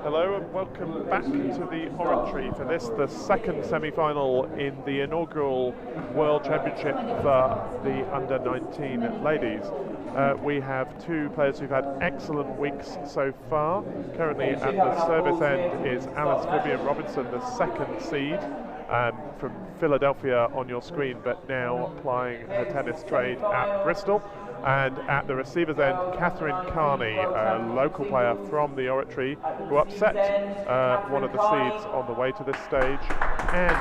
Hello and welcome back to the Oratory for this, the second semi-final in the inaugural World Championship for the Under-19 ladies. We have two players who've had excellent weeks so far. Currently at the service end is Vyvyan-Robinson, the second seed from Philadelphia on your screen, but now applying her tennis trade at Bristol. And at the receiver's end, Katherine Carney, a local player from the Oratory, who upset one of the seeds on the way to this stage, and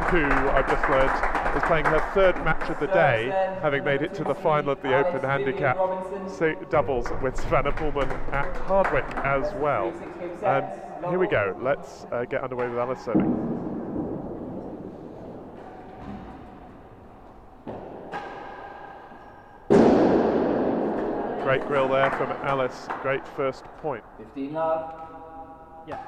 who, I've just learned, is playing her third match of the day, having made it to the final of the Open Handicap doubles with Savannah Pullman at Hardwick as well. Here we go, let's get underway with Alice serving. Great grill there from Alice, great first point. 15 love. Yeah.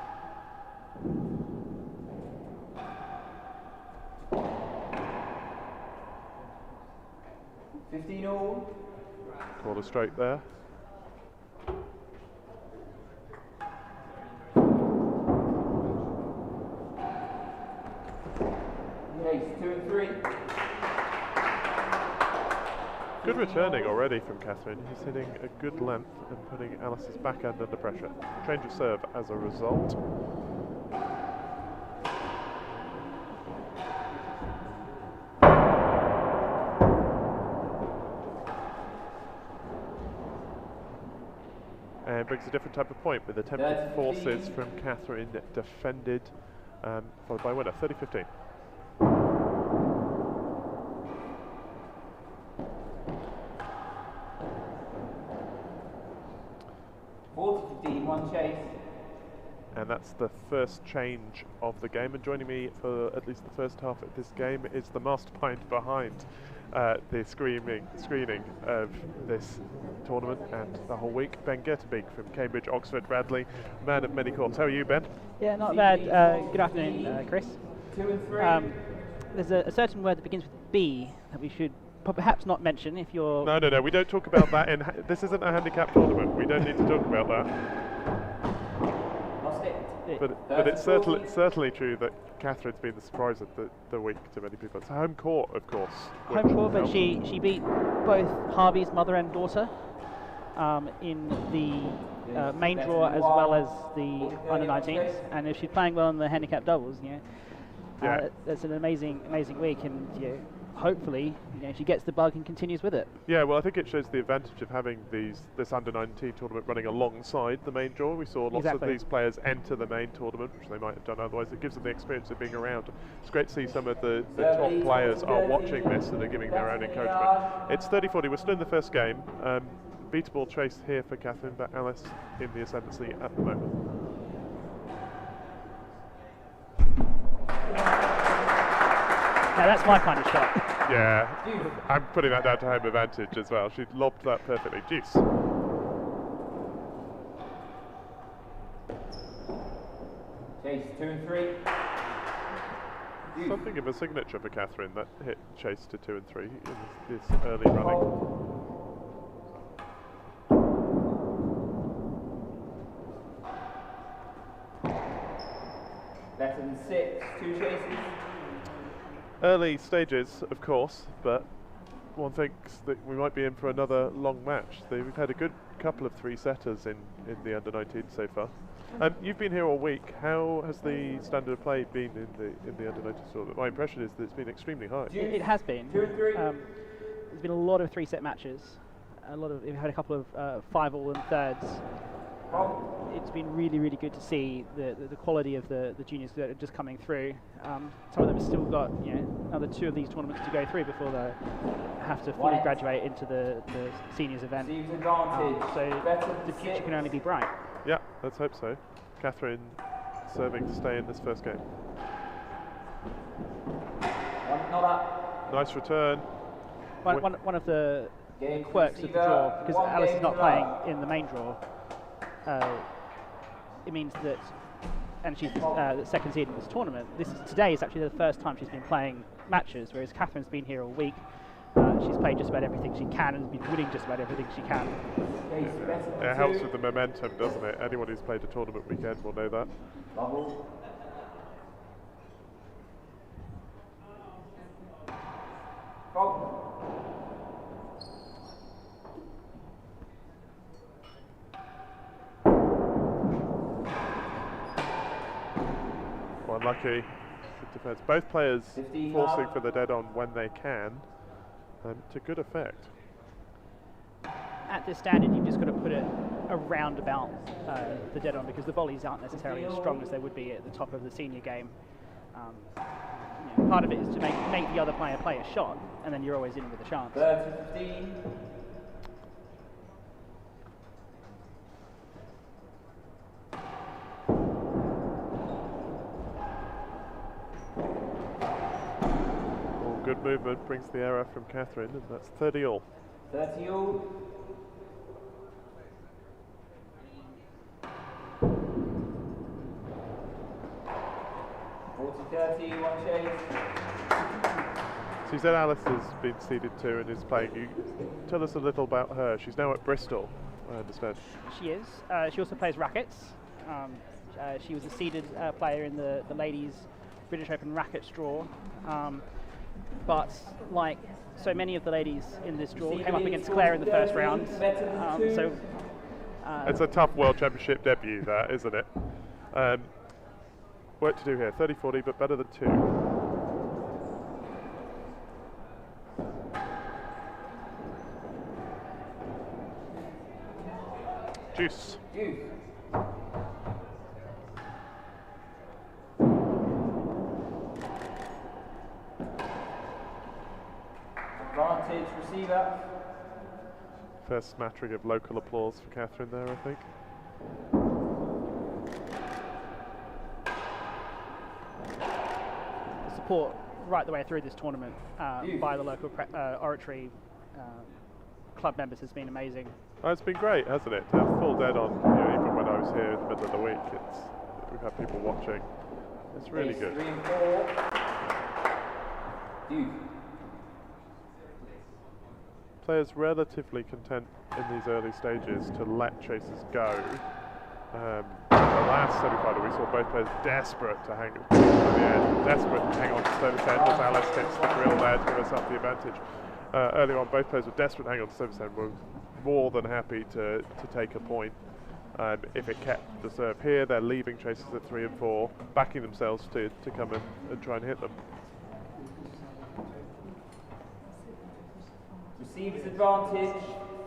all. Quarter straight there. Ace, 2 and 3. Good returning already from Katherine. He's hitting a good length and putting Alice's backhand under pressure. Change of serve as a result. And brings a different type of point with attempted forces from Katherine defended, followed by winner, 30-15. 40-15, one chase. And that's the first change of the game. And joining me for at least the first half of this game is the mastermind behind the screening of this tournament and the whole week, Ben Gertenbeek from Cambridge, Oxford, Bradley, man of many courts. How are you, Ben? Yeah, not bad. Good afternoon, Chris. 2 and 3. There's a certain word that begins with B that we should perhaps not mention if you're... No, we don't talk about that in... This isn't a handicap tournament. We don't need to talk about that. Lost it. But it's certainly true that Katherine's been the surprise of the week to many people. It's a home court, of course. Home court, but she beat both Harvey's mother and daughter in the main draw as well as the Under-19s. And if she's playing well in the handicap doubles, that's an amazing week. And hopefully, she gets the bug and continues with it. Yeah, well, I think it shows the advantage of having this Under-19 tournament running alongside the main draw. We saw lots of these players enter the main tournament, which they might have done otherwise. It gives them the experience of being around. It's great to see some of the top players are watching this and are giving their own encouragement. It's 30-40. We're still in the first game. Beatable chase here for Katherine, but Alice in the ascendancy at the moment. Now that's my kind of shot. Yeah, I'm putting that down to home advantage as well. She lobbed that perfectly. Deuce. Chase, 2 and 3. Something of a signature for Katherine, that hit chase to 2 and 3 in this early running. Better than 6, 2 chases. Early stages, of course, but one thinks that we might be in for another long match. We've had a good couple of three-setters in the Under-19 so far. You've been here all week. How has the standard of play been in the Under-19 tournament? My impression is that it's been extremely high. It has been. 2 and 3. There's been a lot of three-set matches. We've had a couple of 5-all and thirds. It's been really good to see the quality of the juniors that are just coming through. Some of them have still got another 2 of these tournaments to go through before they have to fully graduate into the seniors event. So the future can only be bright. Yeah, let's hope so. Katherine serving to stay in this first game. Not up. Nice return. One of the quirks of the draw, because Alice is not playing in the main draw, it means that, and she's the second seed in this tournament, today is actually the first time she's been playing matches, whereas Katherine's been here all week. She's played just about everything she can and has been winning just about everything she can. It helps with the momentum, doesn't it? Anyone who's played a tournament weekend will know that. Bubble. Well, unlucky. Good defence. Both players forcing for the dead on when they can, to good effect. At this standard, you've just got to put it around about the dead on, because the volleys aren't necessarily as strong as they would be at the top of the senior game. You know, part of it is to make the other player play a shot, and then you're always in with a chance. 30-15. Good movement brings the error from Katherine, and that's 30 all. 30 all. One chase. So you said Alice has been seeded too and is playing. You tell us a little about her. She's now at Bristol, I understand. She is. She also plays rackets. She was a seeded player in the ladies' British Open rackets draw. But like so many of the ladies in this draw, came up against Claire in the first round. It's a tough World Championship debut, that, isn't it? Work to do here, 30-40, but better than 2. Juice. Advantage receiver. First smattering of local applause for Katherine there, I think. Support right the way through this tournament by the local Oratory club members has been amazing. Oh, it's been great, hasn't it? To have full dead on, you know, even when I was here in the middle of the week, we've had people watching. It's really good. 3 and 4. Players relatively content in these early stages to let chasers go. The last semi-final we saw both players desperate to hang on the end, desperate to hang on to service end as Alice hits the grill there to give us up the advantage. Earlier on, both players were desperate to hang on to service end, were more than happy to take a point. If it kept the serve here, they're leaving chasers at 3 and 4, backing themselves to come and try and hit them. Receives advantage,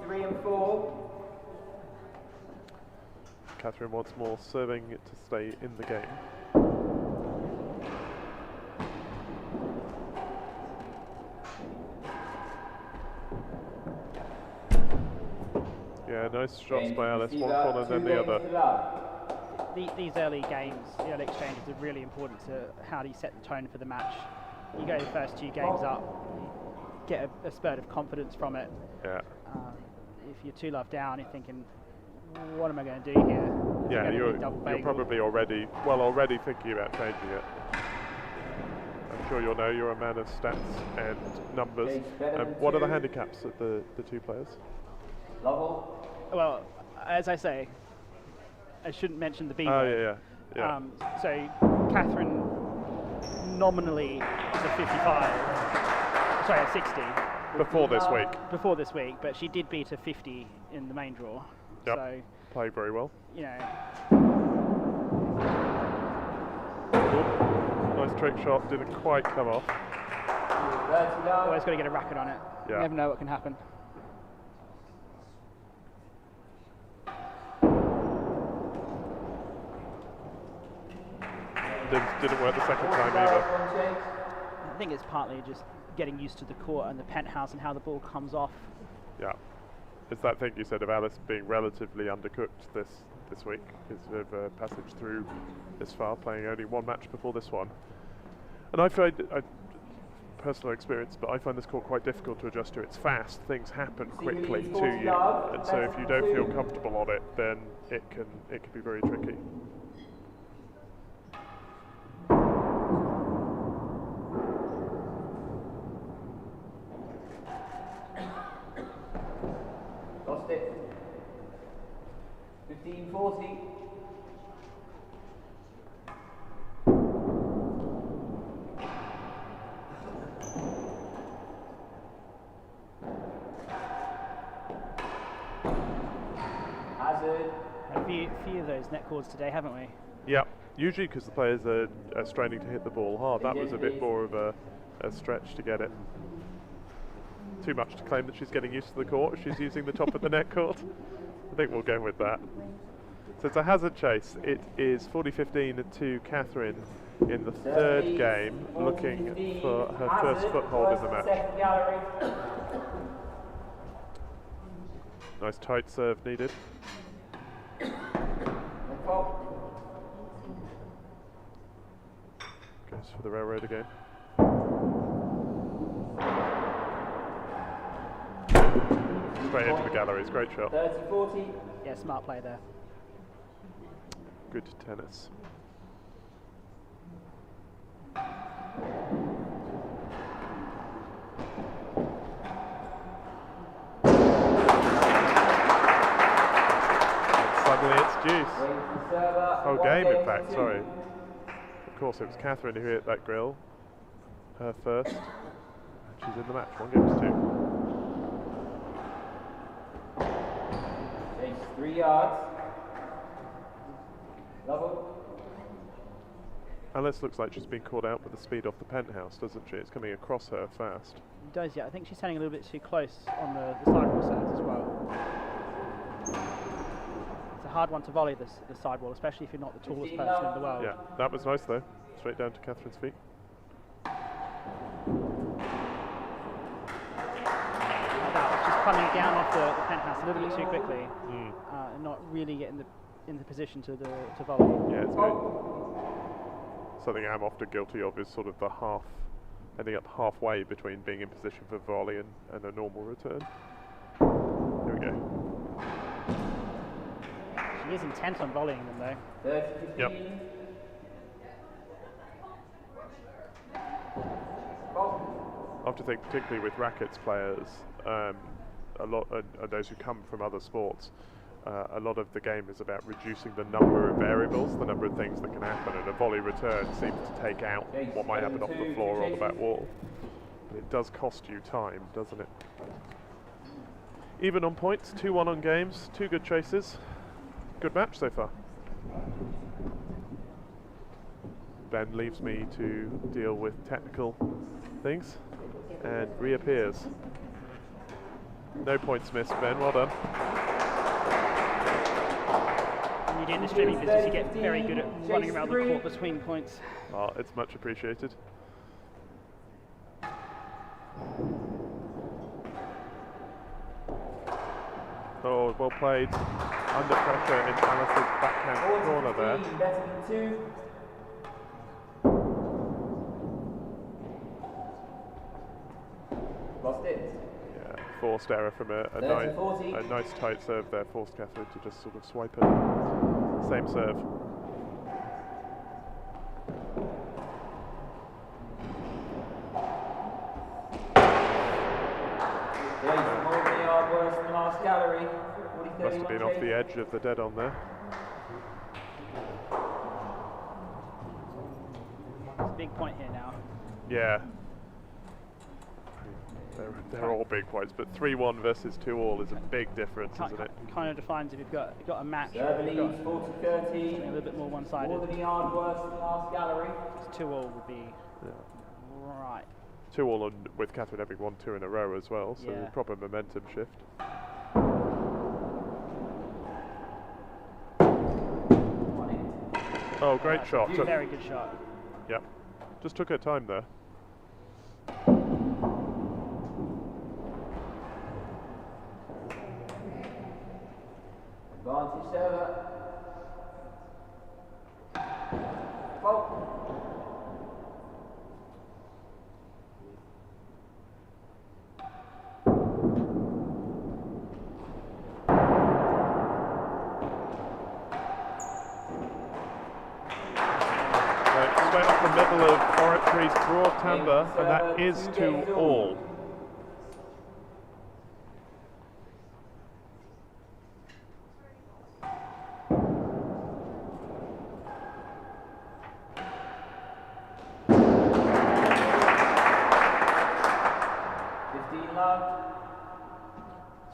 3 and 4. Katherine once more serving it to stay in the game. Yeah, nice shots by Alice, one corner then the other. These early games, the early exchanges are really important to how do you set the tone for the match. You go the first 2 games up, get a spurt of confidence from it. Yeah. If you're 2-love down, you're thinking, what am I going to do here? Yeah, you're probably already thinking about changing it. I'm sure you'll know you're a man of stats and numbers. What are the handicaps of the 2 players? Well, as I say, I shouldn't mention the B. Oh, yeah. So Katherine nominally is a 55. Sorry, a 60. Before this week. Before this week, but she did beat a 50 in the main draw. Yep. So played very well. You know. Nice trick shot, didn't quite come off. Always got to get a racket on it. Yeah. You never know what can happen. Didn't work the second time either. I think it's partly just getting used to the court and the penthouse and how the ball comes off. Yeah. It's that thing you said of Alice being relatively undercooked this week, because of passage through this far, playing only 1 match before this one. And I find, personal experience, but I find this court quite difficult to adjust to. It's fast, things happen quickly to you, and so if you don't feel comfortable on it, then it can be very tricky. 15-40. Hazard. A few of those net calls today, haven't we? Yeah, usually because the players are straining to hit the ball hard. That was a bit more of a stretch to get it. Too much to claim that she's getting used to the court. She's using the top of the net court. I think we'll go with that. So it's a hazard chase. It is 40-15 to Katherine in the third game, looking for her first foothold in the match. Nice tight serve needed. Goes for the railroad again. Straight into the galleries, great shot. 30-40. Yeah, smart play there. Good tennis. Suddenly it's juice. Whole game, in fact, sorry. Of course, it was Katherine who hit that grill. Her first. She's in the match, 1 game to 2. Takes 3 yards. Level. Alice looks like she's been caught out with the speed off the penthouse, doesn't she? It's coming across her fast. It does, yeah. I think she's standing a little bit too close on the sidewall serves as well. It's a hard one to volley, the sidewall, especially if you're not the tallest person in the world. Yeah, that was nice though. Straight down to Katherine's feet. She's coming down off the penthouse a little bit too quickly, and not really getting in the position to volley. Yeah, it's good. Something I'm often guilty of is sort of the ending up halfway between being in position for volley and a normal return. Here we go. She is intent on volleying them though. 30-15. Yep. I have to think, particularly with rackets players, a lot and those who come from other sports, a lot of the game is about reducing the number of variables, the number of things that can happen, and a volley return seems to take out what might happen off the floor or the back wall. But it does cost you time, doesn't it? Even on points, 2-1 on games, 2 good chases. Good match so far. Ben leaves me to deal with technical things and reappears. No points missed, Ben, well done. When you do the streaming business, you get very good at running around the court between points. Oh, it's much appreciated. Oh, well played. Under pressure in Alice's backhand corner there. Better than 2. Lost it. Yeah, forced error from a nice tight serve there. Forced Katherine to just sort of swipe it. Same serve. Must have been off the edge of the dead on there. It's a big point here now. Yeah. They're all big points, but 3-1 versus 2-all is a big difference, isn't it? Kind of defines if you've got a match. Serve leads 40-30. A little bit more one-sided. More than a yard worse than last gallery. 2-all would be right. 2-all with Katherine having won 2 in a row as well, so Yeah. proper momentum shift. Oh, great shot. Very good shot. Yep. Just took her time there. Advantage server. Fault. Straight off the middle of Oratory's broad timber, and that is 2-all.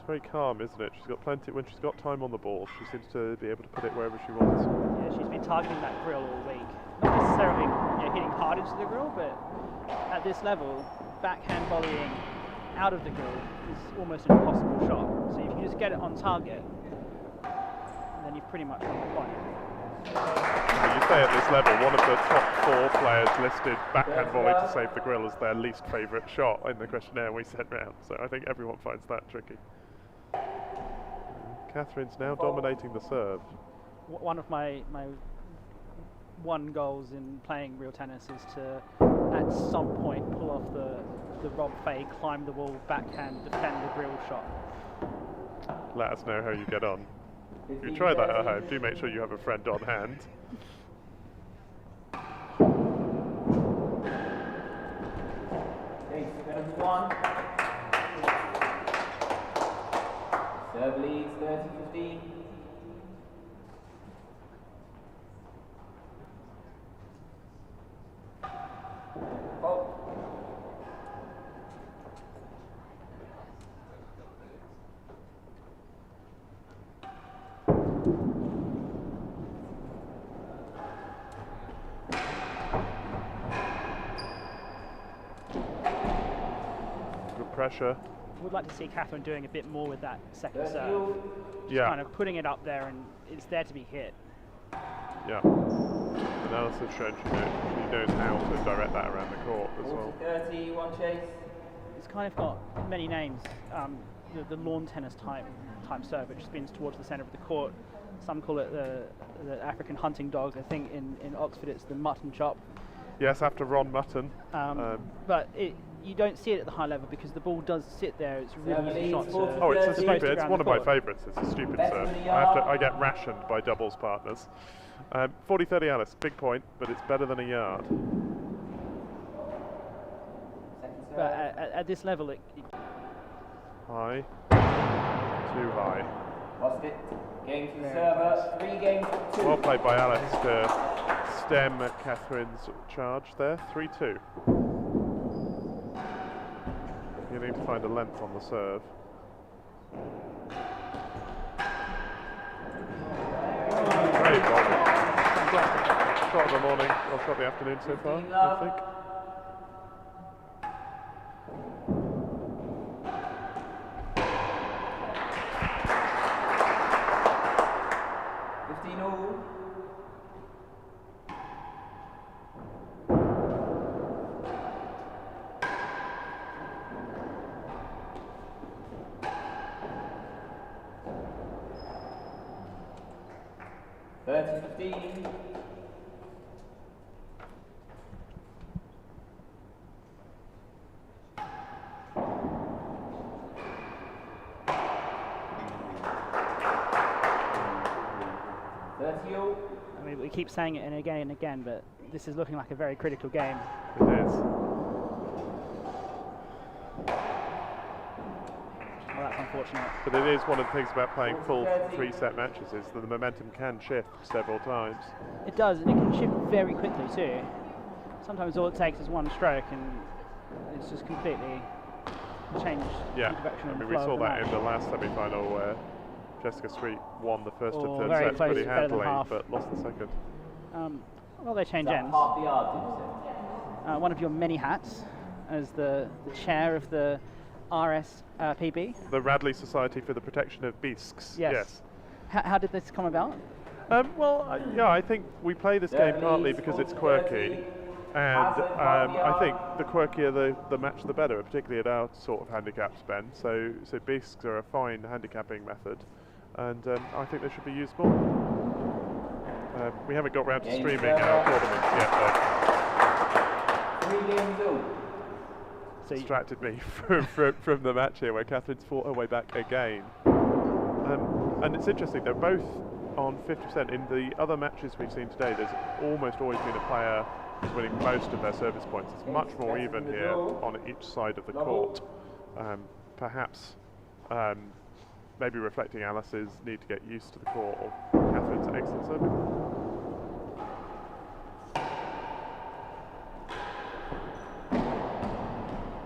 It's very calm, isn't it? She's got plenty. When she's got time on the ball, she seems to be able to put it wherever she wants. Yeah, she's been targeting that grill all week. Not necessarily hitting hard into the grill, but at this level, backhand volleying out of the grill is almost an impossible shot. So if you just get it on target, then you've pretty much won the point. You say at this level, one of the top 4 players listed backhand volley to save the grill as their least favourite shot in the questionnaire we sent round. So I think everyone finds that tricky. Catherine's now dominating the serve. One of my one goals in playing real tennis is to, at some point, pull off the Rob Fay, climb the wall, backhand, defend the grill shot. Let us know how you get on. If you try that at home, do make sure you have a friend on hand. Okay, 7-1. Serve leads 30-15. Oh. Good pressure. Would like to see Katherine doing a bit more with that second serve. Just Yeah. kind of putting it up there and it's there to be hit. Yeah. Analysis showed she knows how to direct that around the court as well. 30, one chase. It's kind of got many names. The lawn tennis type serve, which spins towards the centre of the court. Some call it the African hunting dog. I think in Oxford it's the mutton chop. Yes, after Ron Mutton. But you don't see it at the high level because the ball does sit there. It's a really easy shot to. Oh, it's a to post stupid. It's around one the of my court. favourites. It's a stupid serve. I get rationed by doubles partners. 40-30 Alice, big point, but it's better than a yard. But at this level, it High. Too high. Lost it. Game to the server. 3 games to 2. Well played by Alice to stem Catherine's charge there. 3-2. You need to find a length on the serve. Great ball. Shot of the morning, or shot of the afternoon so far, I think. I mean, we keep saying it and again, but this is looking like a very critical game. It is. Well, that's unfortunate. But it is one of the things about playing full 3-set matches is that the momentum can shift several times. It does, and it can shift very quickly too. Sometimes all it takes is one stroke and it's just completely changed the direction I and mean, flow we saw of the that match. in the last semi-final where Jessica Street won the first and third very sets close, pretty better than handily, half. but lost the second. Well, they change ends. Half the yard, did you say? One of your many hats as the chair of the RSPB. The Radley Society for the Protection of Beasts. Yes. How did this come about? I think we play this game partly because it's quirky, and I think the quirkier the match, the better, particularly at our sort of handicap spend. So Beasts are a fine handicapping method, and I think they should be used more. We haven't got round to streaming our tournaments yet, though. 3 games all. So Distracted me from the match here where Catherine's fought her way back again. And it's interesting, they're both on 50%. In the other matches we've seen today, there's almost always been a player who's winning most of their service points. It's much more even here on each side of the court. Perhaps maybe reflecting Alice's need to get used to the court, or Catherine's excellent serving.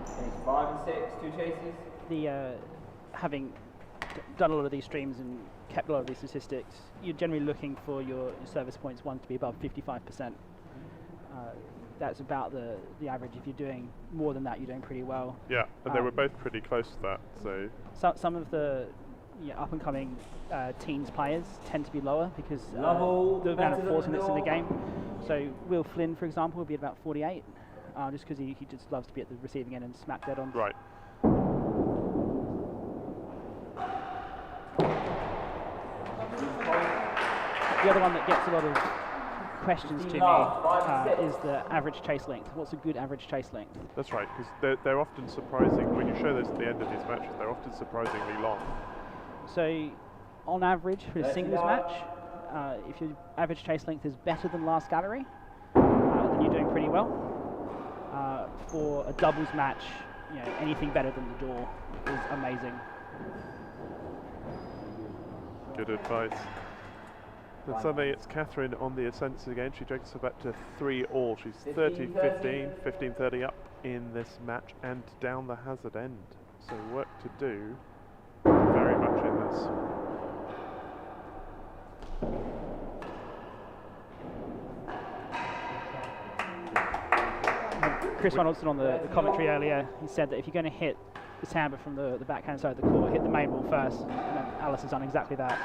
Okay, 5 and 6, 2 chases. the having done a lot of these streams and kept a lot of these statistics, you're generally looking for your service points one to be above 55%. That's about the average. If you're doing more than that, you're doing pretty well. Yeah, and they were both pretty close to that. So some of the up and coming teens players tend to be lower because the amount of forcing that's in the game. So Will Flynn, for example, would be about 48, just because he just loves to be at the receiving end and smack dead on. Right. The other one that gets a lot of questions to me is the average chase length. What's a good average chase length? That's right, because they're often surprising. When you show those at the end of these matches, they're often surprisingly long. So, on average, for a singles match, if your average chase length is better than last gallery, then you're doing pretty well. For a doubles match, anything better than the door is amazing. Good advice. Then suddenly it's Katherine on the ascents again. She takes her back to 3-all. She's 30-15, 15-30 up in this match and down the hazard end. So work to do very much in this. Chris Ronaldson on the commentary earlier, he said that if you're going to hit the timbre from the backhand side of the court, hit the main wall first, and then Alice has done exactly that.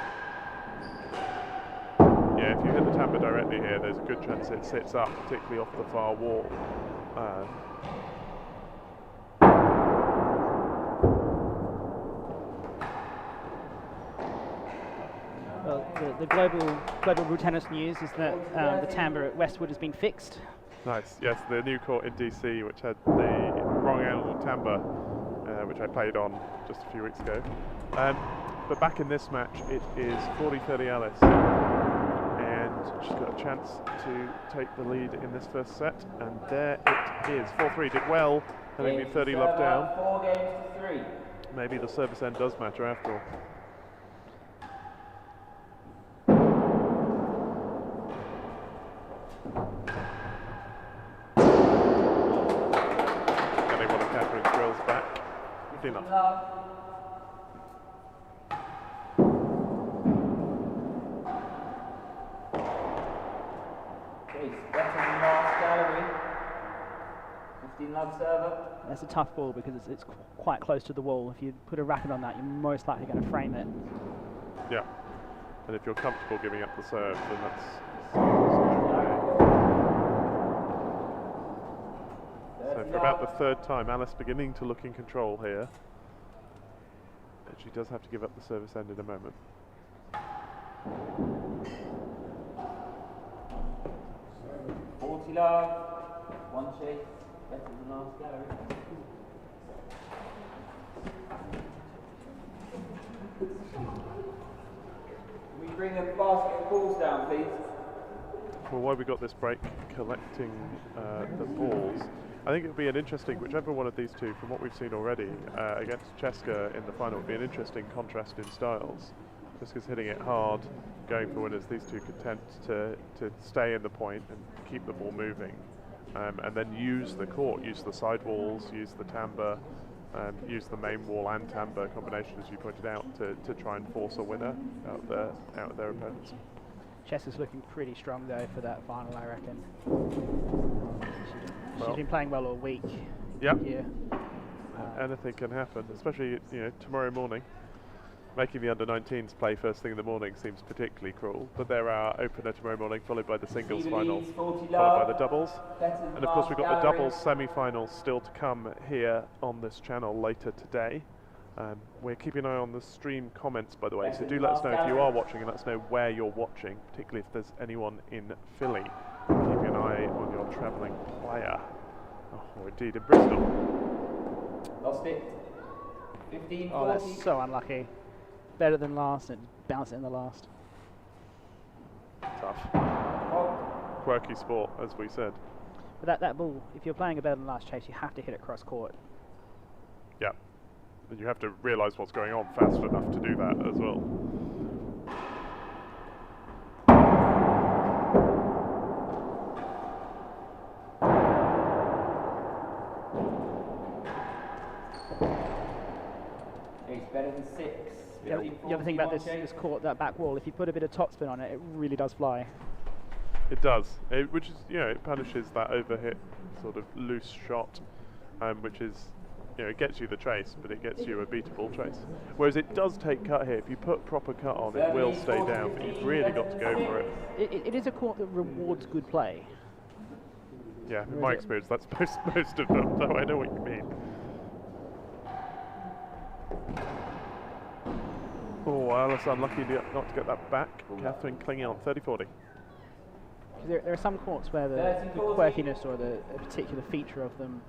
Yeah, if you hit the timbre directly here, there's a good chance it sits up, particularly off the far wall. Well, the global tennis news is that the timbre at Westwood has been fixed. Nice, yes, the new court in DC, which had the wrong angle timbre, which I played on just a few weeks ago. But back in this match, it is 40-30 Alice, and she's got a chance to take the lead in this first set, and there it is. 4-3, did well, having been 30 love down. 4 games to 3. Maybe the service end does matter after all. Getting one of Katherine's drills back. Good enough. Love server. That's a tough ball because it's quite close to the wall. If you put a racket on that, you're most likely going to frame it. Yeah, and if you're comfortable giving up the serve, then that's okay. So for about the third time, Alice beginning to look in control here. And she does have to give up the service end in a moment. One chase. Better than last gallery. Can we bring a basket of balls down, please? Well, while we got this break collecting the balls, I think it would be an interesting, whichever one of these two, from what we've seen already, against Cheska in the final, would be an interesting contrast in styles. Cheska's hitting it hard, going for winners. These two content to stay in the point and keep the ball moving. And then use the court, use the side walls, use the timbre, use the main wall and timbre combination, as you pointed out, to try and force a winner out of their opponents. Chess is looking pretty strong though for that final, I reckon. She's been playing well all week. Yep. Yeah. Anything can happen, especially tomorrow morning. Making the under-19s play first thing in the morning seems particularly cruel, but there are opener tomorrow morning, followed by the singles final, followed by the doubles. And of course we've got the doubles semi-finals still to come here on this channel later today. We're keeping an eye on the stream comments, by the way, so do let us know if you are watching and let us know where you're watching, particularly if there's anyone in Philly. Keeping an eye on your travelling player. Or indeed in Bristol. Lost it. 15-40. Oh, that's so unlucky. Better than last and bounce it in the last. Tough. Quirky sport, as we said. But that ball, if you're playing a better than last chase, you have to hit it cross court. Yeah. And you have to realise what's going on fast enough to do that as well. It's better than 6. The other thing about this court, that back wall, if you put a bit of topspin on it, it really does fly. It does, which is, it punishes that overhit sort of loose shot, which is, it gets you the trace, but it gets you a beatable trace. Whereas it does take cut here. If you put proper cut on, it will stay down, but you've really got to go for it. It is a court that rewards good play. Yeah, in my experience, that's most of them, though I know what you mean. Oh, Alice unlucky not to get that back. Katherine clinging on, 30-40. There are some courts where the quirkiness or a particular feature of them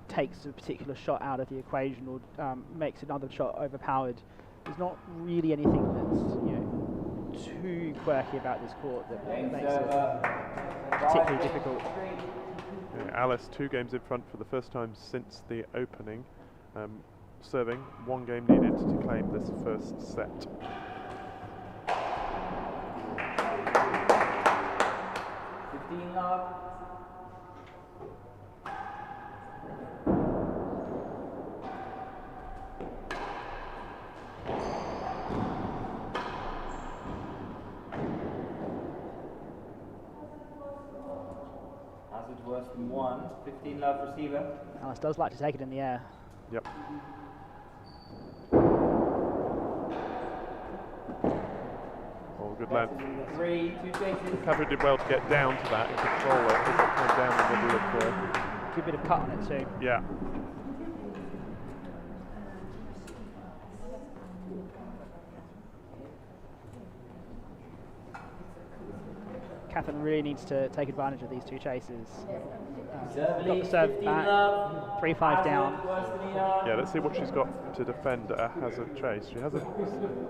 takes a particular shot out of the equation or makes another shot overpowered. There's not really anything that's too quirky about this court that makes it particularly difficult. Yeah, Alice 2 games in front for the first time since the opening. Serving, 1 game needed to claim this first set. Love. Hazard worse than 1. 15 love receiver. Alice does like to take it in the air. Yep. Oh, good length. 3, 2 chases. Katherine did well to get down to that and control it. It got down the middle of the... Good bit of cut on it too. Yeah. Katherine really needs to take advantage of these 2 chases. Serve Got the serve back, 3-5 down. Yeah, let's see what she's got to defend a hazard chase. She hasn't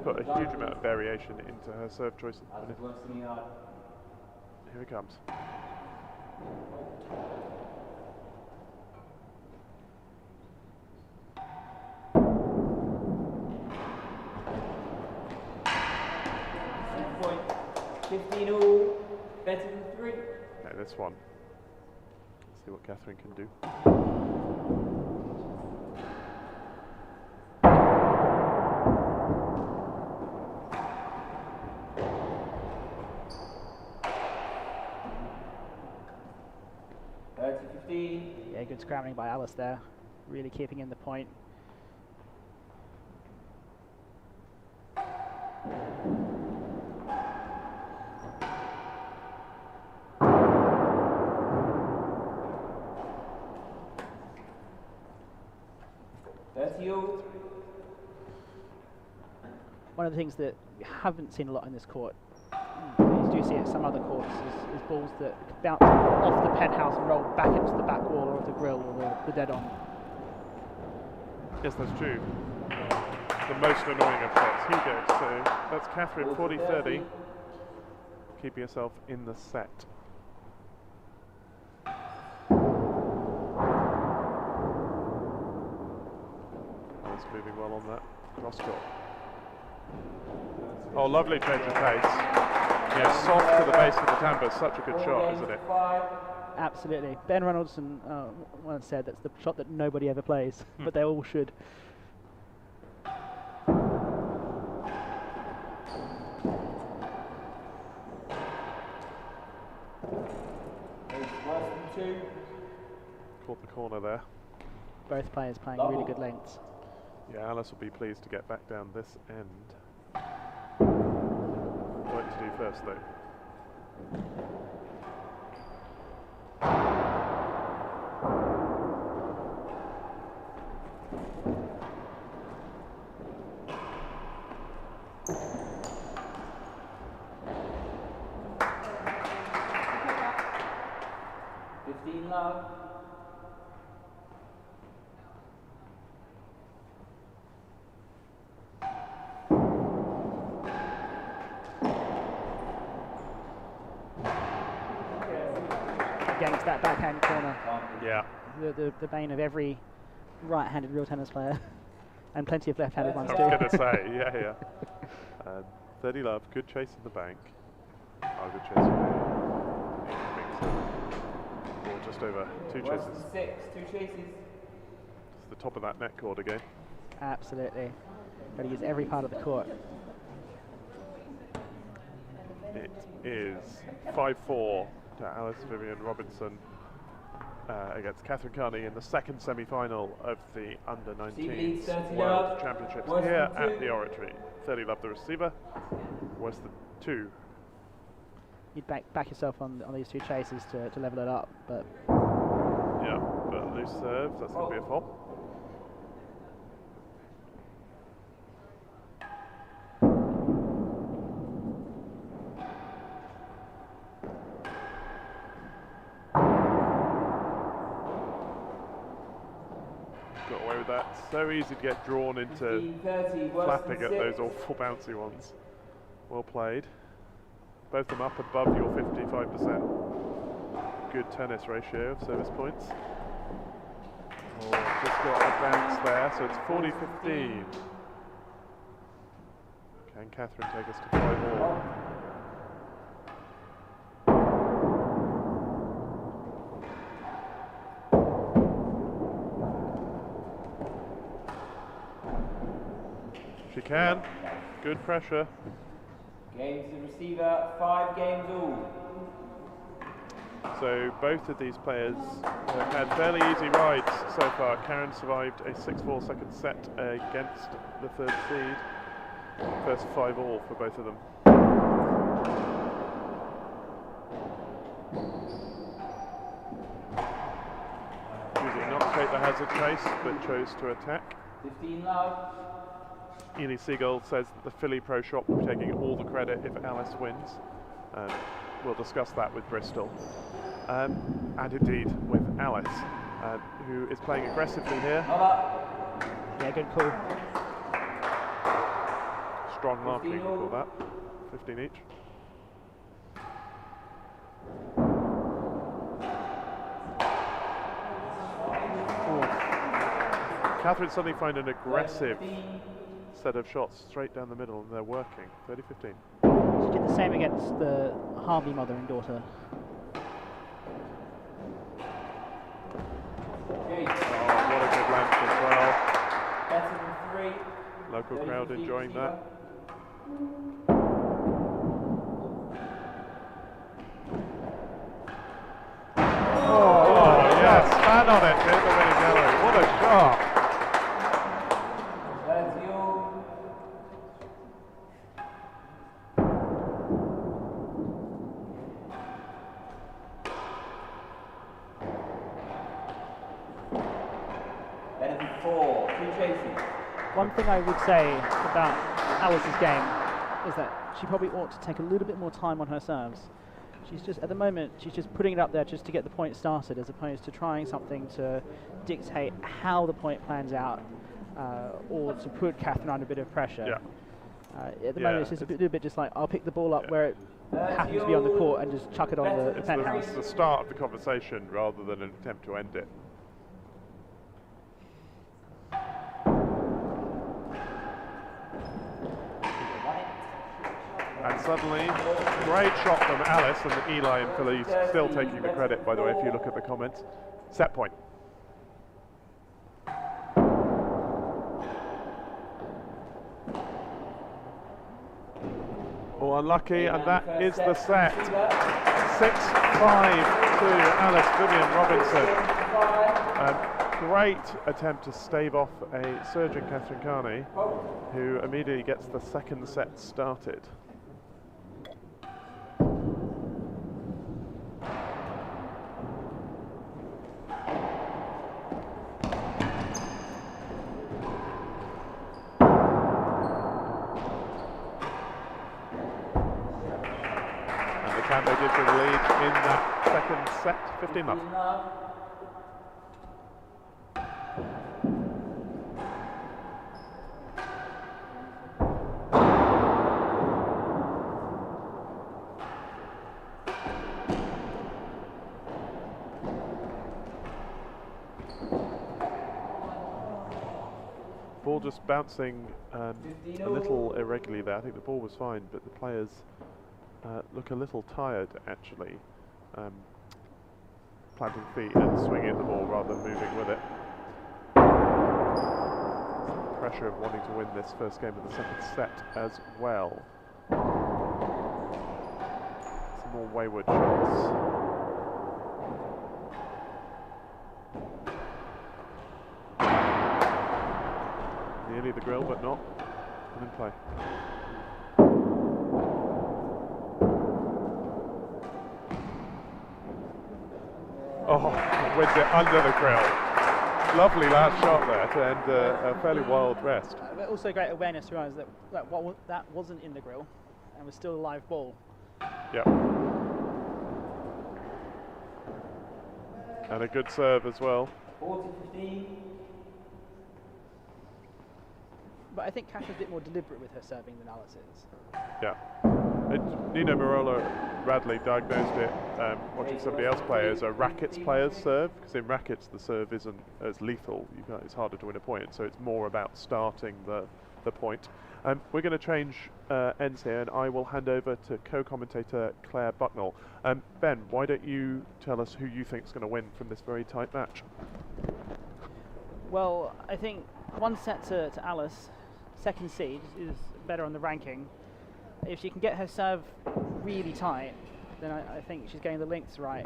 put a huge amount of variation into her serve choice. Here it comes. Point. 15 all. Better than 3. Okay, this one. Let's see what Katherine can do. Yeah, good scrambling by Alice there. Really keeping in the point. One of the things that we haven't seen a lot in this court, you do see at some other courts, is balls that bounce off the penthouse and roll back into the back wall or the grill or the dead on. Yes, that's true. The most annoying of shots. Here goes. So that's Katherine, 40-30, keeping herself in the set. That's moving well on that cross court. Oh, lovely change of pace. Yeah, soft to the base of the tambour. Such a good shot, isn't it? Absolutely. Ben Reynolds once said that's the shot that nobody ever plays, but they all should. Caught the corner there. Both players playing really good lengths. Yeah, Alice will be pleased to get back down this end. Work to do first, though. Against that backhand corner. Yeah. The bane of every right-handed real tennis player, and plenty of left-handed ones too. I was going to say, yeah. 30 love, good chase in the bank. Oh, good chase or just over 2 chases. 6, 2 chases. It's the top of that net cord again. Absolutely. Got to use every part of the court. It is 5-4 to Alice Vyvyan-Robinson against Katherine Carney in the second semi-final of the Under-19s World Championships here at the Oratory. 30 love the receiver, worse than 2. You'd back yourself on these two chases to level it up, but... Yeah, but loose serves, that's going to be a fault. Got away with that. So easy to get drawn into flapping at those awful bouncy ones. Well played. Both of them up above your 55%. Good tennis ratio of service points. Oh, just got a bounce there, so it's 40-15. Can Katherine take us to 5-all? She can. Good pressure. Game to the receiver, 5 games all. So both of these players have had fairly easy rides so far. Karen survived a 6-4 second set against the third seed. First 5-all for both of them. Choosing not to take the hazard chase, but chose to attack. 15 love. Ely Seagull says that the Philly Pro Shop will be taking all the credit if Alice wins. We'll discuss that with Bristol. And indeed with Alice, who is playing aggressively here. Yeah, good call. Strong marking for that. 15 each. Ooh. Katherine suddenly find an aggressive set of shots straight down the middle, and they're working. 30-15. She did the same against the Harvey mother and daughter. Oh, what a good length as well. Better than 3. Local crowd enjoying that. Oh, yes, stand on it, hit the winning yellow. What a shot. One thing I would say about Alice's game is that she probably ought to take a little bit more time on her serves. She's just, at the moment, she's just putting it up there just to get the point started, as opposed to trying something to dictate how the point plans out, or to put Katherine under a bit of pressure. Yeah. At the moment, it's just a little bit just like, I'll pick the ball up where it happens to be on the court and just chuck it on the penthouse. It's the start of the conversation rather than an attempt to end it. And suddenly, great shot from Alice, and Eli and Philly still taking the credit, by the way, if you look at the comments. Set point. Oh, unlucky, and that is the set. 6-5 to Alice Vyvyan-Robinson. Great attempt to stave off a surging Katherine Carney, who immediately gets the second set started. And they give the lead in that second set, 15-love. Ball just bouncing a little irregularly there. I think the ball was fine, but the players look a little tired, actually, planting feet and swinging at the ball rather than moving with it. pressure of wanting to win this first game of the second set as well. Some more wayward shots. Nearly the grill, but not. And in play. Oh, wins it under the grill. Lovely last shot there to end a fairly wild rest. But also great awareness to realise that that wasn't in the grill and was still a live ball. Yep. And a good serve as well. 40-15. But I think Katherine's a bit more deliberate with her serving than Alice is. Yeah. Nina Marola Radley diagnosed it watching somebody else play as a rackets player's serve, because in rackets the serve isn't as lethal. It's harder to win a point, so it's more about starting the point. We're going to change ends here, and I will hand over to co-commentator Claire Bucknell. Ben, why don't you tell us who you think is going to win from this very tight match? Well, I think one set to Alice, second seed, is better on the ranking. If she can get her serve really tight, then I think she's getting the lengths right.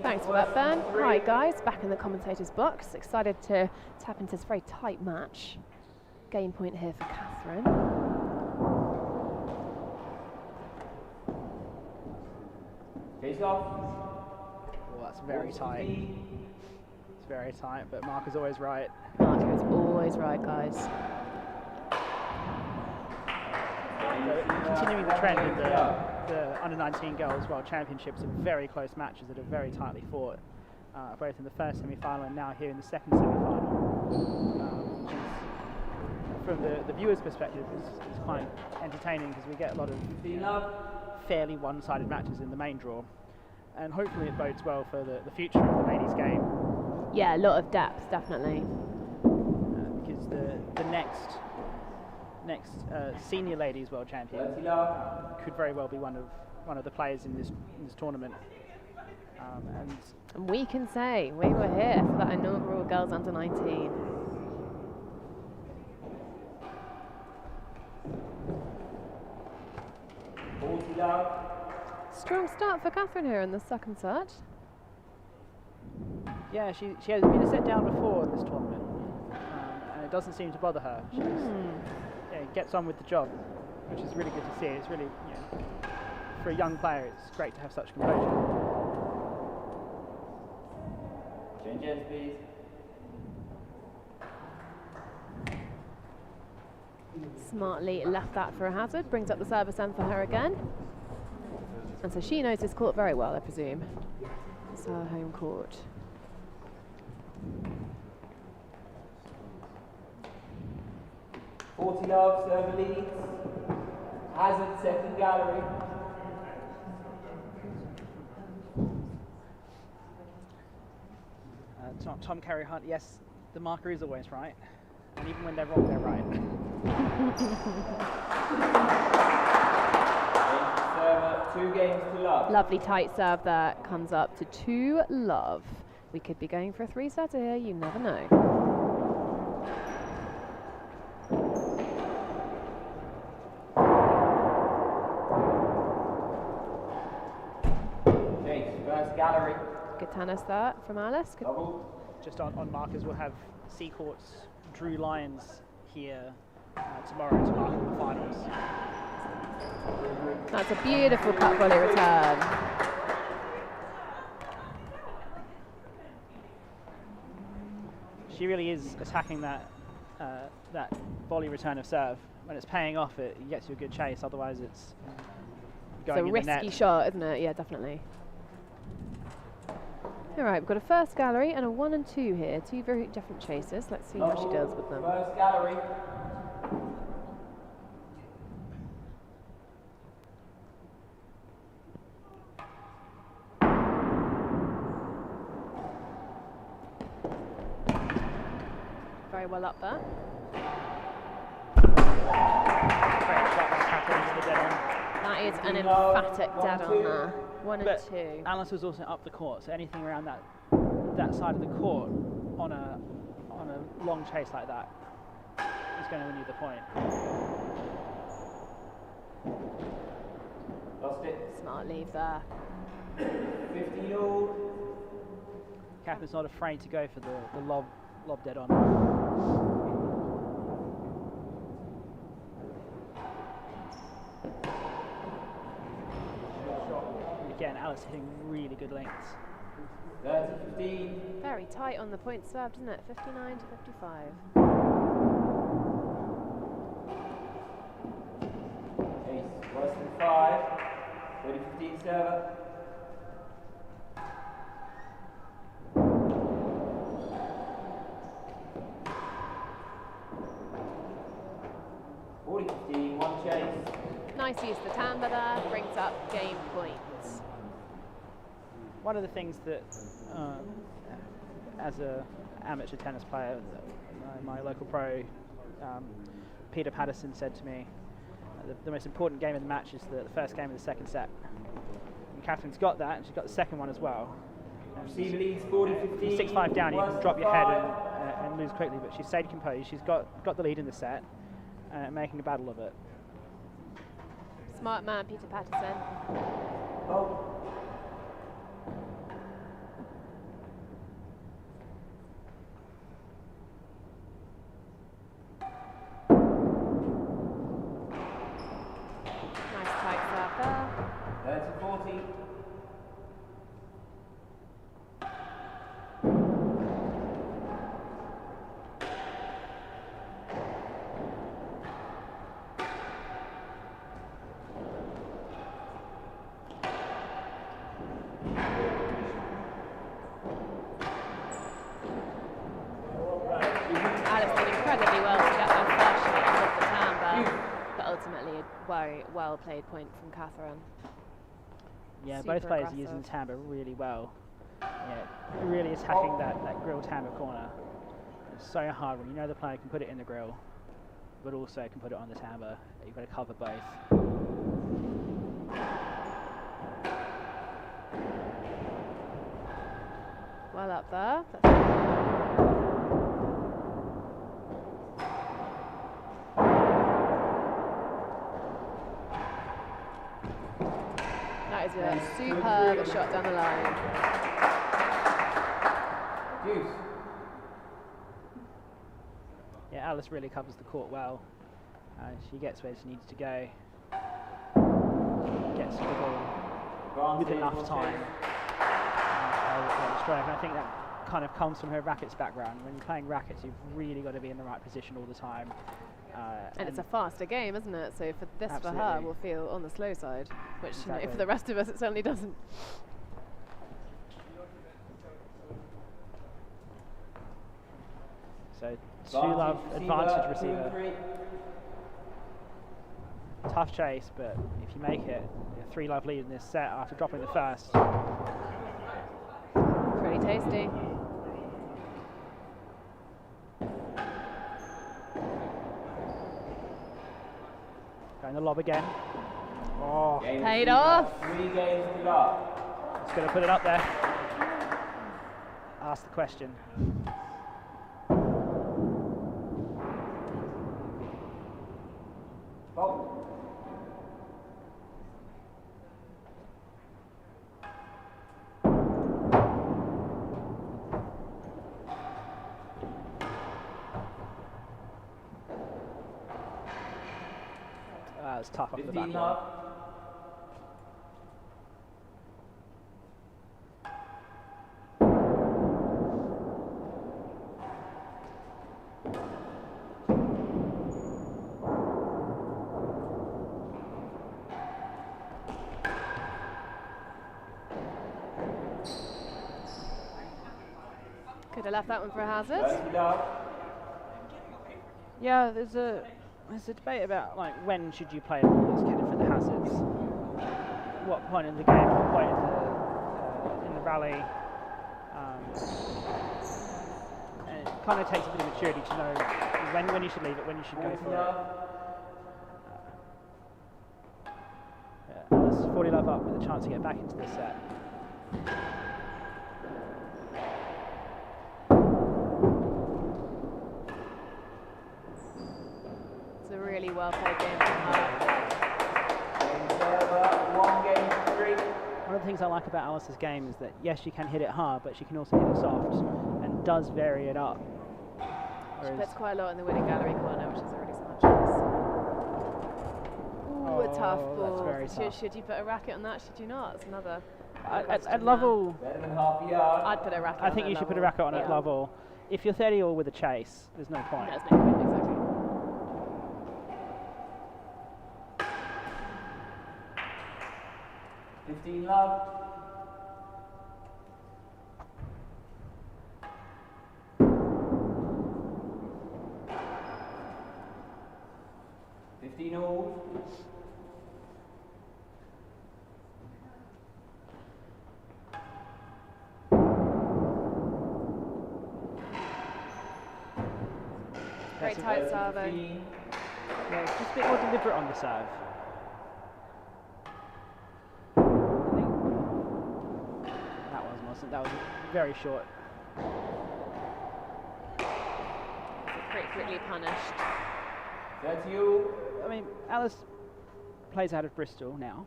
Thanks for that, Ben. Right, guys, back in the commentator's box. Excited to tap into this very tight match. Game point here for Katherine. Face off. Well, that's very tight. It's very tight, but Mark is always right. Marco is always right, guys. Continuing the trend of the under-19 girls World Championships are very close matches that are very tightly fought, both in the first semi-final and now here in the second semi-final. From the viewer's perspective, is quite entertaining because we get a lot of fairly one-sided matches in the main draw, and hopefully it bodes well for the future of the ladies' game. Yeah, a lot of depth, definitely. Because the next senior ladies world champion could very well be one of the players in this tournament, and we can say we were here for that inaugural Girls Under 19. Strong start for Katherine here in the second set. Yeah, she has been a set down before in this tournament, and it doesn't seem to bother her. She just gets on with the job, which is really good to see. It's really, for a young player, it's great to have such composure. Change ends, please. Smartly left that for a hazard, brings up the service end for her again. And so she knows this court very well, I presume. It's her home court. Love, serve leads. Hazard, second gallery. Tom Carey Hunt, yes, the marker is always right. And even when they're wrong, they're right. Server, 2 games to love. Lovely tight serve there, comes up to 2 love. We could be going for a 3-setter here, you never know. First gallery. Good tennis there from Alice. Good. Just on markers, we'll have Seacourt's Drew Lyons here tomorrow to mark the finals. That's a beautiful cut volley return. She really is attacking that volley return of serve. When it's paying off, it gets you a good chase. Otherwise, it's going in the net. It's a risky shot, isn't it? Yeah, definitely. All right, we've got a first gallery and a 1 and 2 here. 2 very different chases. Let's see how she does with them. First gallery. Very well up there. Great shot by Katherine to the dead on. That is an emphatic dead on there. 1 and 2. Alice was also up the court, so anything around that side of the court on a long chase like that is going to win you the point. Lost it. Smart leave there. 15 all. Catherine's not afraid to go for the lob dead on. Again, Alice hitting really good lengths. 30-15. Very tight on the point served, isn't it? 59 to 55. Ace, worse than 5. 30-15 server. One chase. Nice use of the timbre there, brings up game points. One of the things that, as a amateur tennis player, my local pro, Peter Patterson, said to me, the most important game of the match is the first game of the second set. And Catherine's got that, and she's got the second one as well. Receiver leads 40-15. 6-5 down, you can drop your head and lose quickly, but she's stayed composed. She's got the lead in the set, making a battle of it. Smart man, Peter Patterson. Oh. Nice tight serve there. 30-40. Well played point from Katherine. Yeah, Super both players aggressive. are using the timbre really well. Yeah, really attacking that grill timbre corner. It's so hard when you know the player can put it in the grill, but also can put it on the timbre. You've got to cover both. Well up there. That is a superb shot down the line. Deuce. Yeah, Alice really covers the court well. She gets where she needs to go. Gets to the ball with enough time. And I think that kind of comes from her rackets background. When you're playing rackets, you've really got to be in the right position all the time. And it's a faster game, isn't it? So for this, Absolutely. for her, will feel on the slow side, which you know, Exactly. for the rest of us, it certainly doesn't. So 2-love advantage receiver. Tough chase, but if you make it, a 3-love lead in this set after dropping the first. Pretty tasty. Going the lob again. Oh, Paid off. 3 games to go. it's going to put it up there. Ask the question. Oh. That was tough off the 15 back. love. Could have left that one for a hazard. 30 love. Yeah, there's a debate about like when should you play a ball that's headed for the hazards. What point in the game? What point in the rally? And it kind of takes a bit of maturity to know when you should leave it, when you should go for it. Alice 40 love up with a chance to get back into this set. well played game from her. Game server, 1 game 3. One of the things I like about Alice's game is that, yes, she can hit it hard, but she can also hit it soft, and does vary it up. She puts quite a lot in the winning gallery corner, which is a really smart choice. Ooh, a tough ball. That's very tough. Should you put a racket on that? Should you not? That's another. At Lovell, Better than half a yard. I'd put a racket on I think you should put a racket on at Lovell. If you're 30 all with a chase, there's no point. There's no point, exactly. $15 love. $15 all. Great tight serve. Yeah, just a bit more deliberate on the serve. That was very short. Pretty quickly punished. 30 all. I mean, Alice plays out of Bristol now.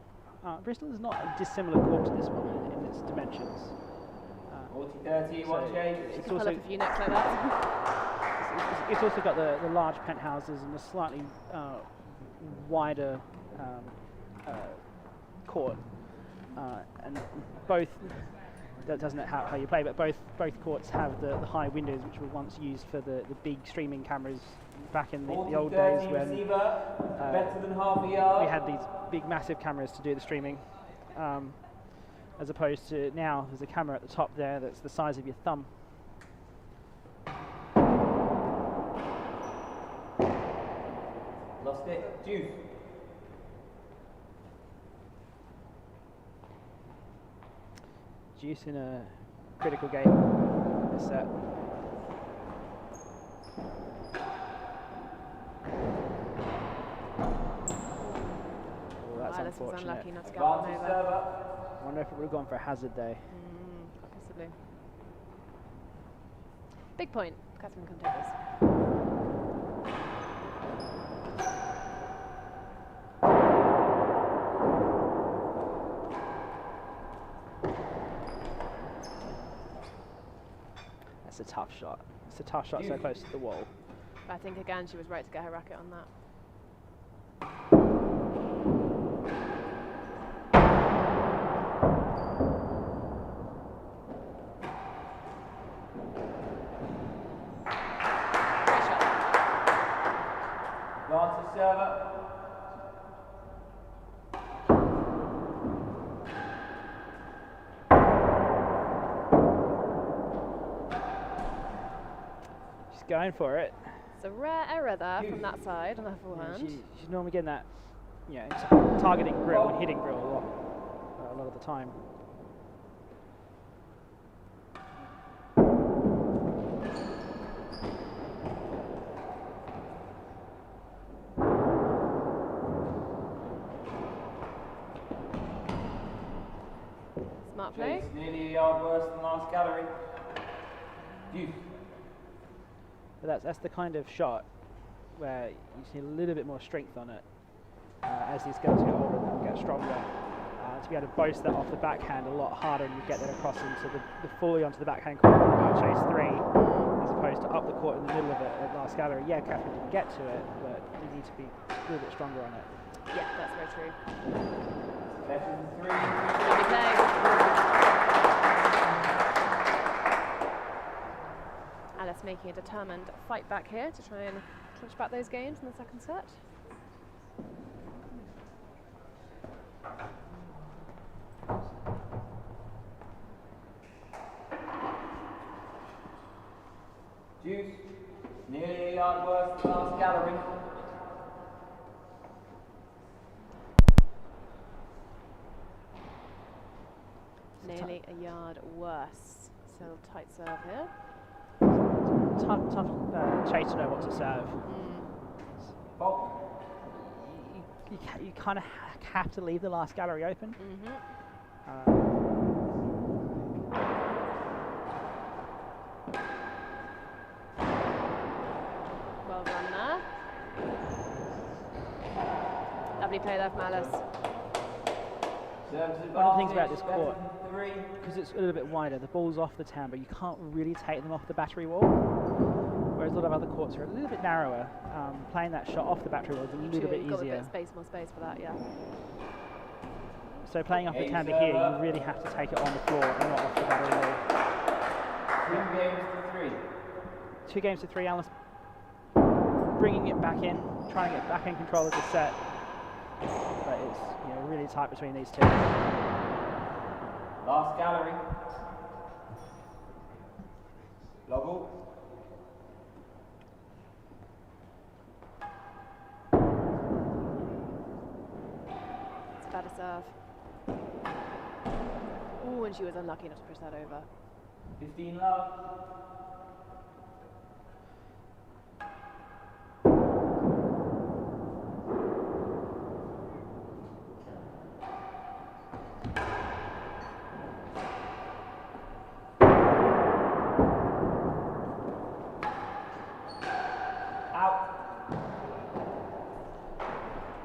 Bristol is not a dissimilar court to this one in its dimensions. 40-30, one change. It's Pull also, up a few necks like that. it's also got the large penthouses and a slightly wider court, and both. That doesn't know how you play, but both courts have the high windows, which were once used for the big streaming cameras back in the old days when better than half a yard. we had these big massive cameras to do the streaming, as opposed to now there's a camera at the top there that's the size of your thumb. Lost it. Deuce. Deuce in a critical game this set. Oh, that's Alice was unfortunate. unlucky not to get one Advantage over. server. I wonder if it would have gone for a hazard there. Possibly. Big point. Katherine can take this. That's a tough shot. It's a tough shot so close to the wall. But I think again she was right to get her racket on that. Great shot. Advantage server. Going for it. It's a rare error there from that side on the forehand. She's normally getting that, you know, targeting grill and hitting grill a lot of the time. Smart play. It's nearly a yard worse than last gallery. Deuce. But that's the kind of shot where you see a little bit more strength on it as these girls get older and get stronger. To be able to boast that off the backhand a lot harder, and you get that across into the fully onto the backhand court at chase 3, as opposed to up the court in the middle of it at last gallery. Yeah, Katherine didn't get to it, but you need to be a little bit stronger on it. Yeah, that's very true. Better than 3. Lovely play. Alice making a determined fight back here to try and clutch back those games in the second set. Deuce. Nearly a yard worse than last gallery. Nearly a yard worse. Still tight serve here. Tough chase to know what to serve. Fault. You kind of have to leave the last gallery open. Well done there. Lovely play there from Alice. One of the things about this court, because it's a little bit wider, the ball's off the timber, you can't really take them off the battery wall. Whereas a lot of other courts are a little bit narrower. Playing that shot off the battery wall is a little bit Got a easier. bit of space, more space for that, yeah. So playing off the timber here, you really have to take it on the floor and not off the battery wall. 2 games to 3. 2 games to 3, Alice bringing it back in, trying to get back in control of the set. But it's really tight between these two. Last gallery. Logo. It's better serve. Oh, and she was unlucky enough to push that over. 15 love.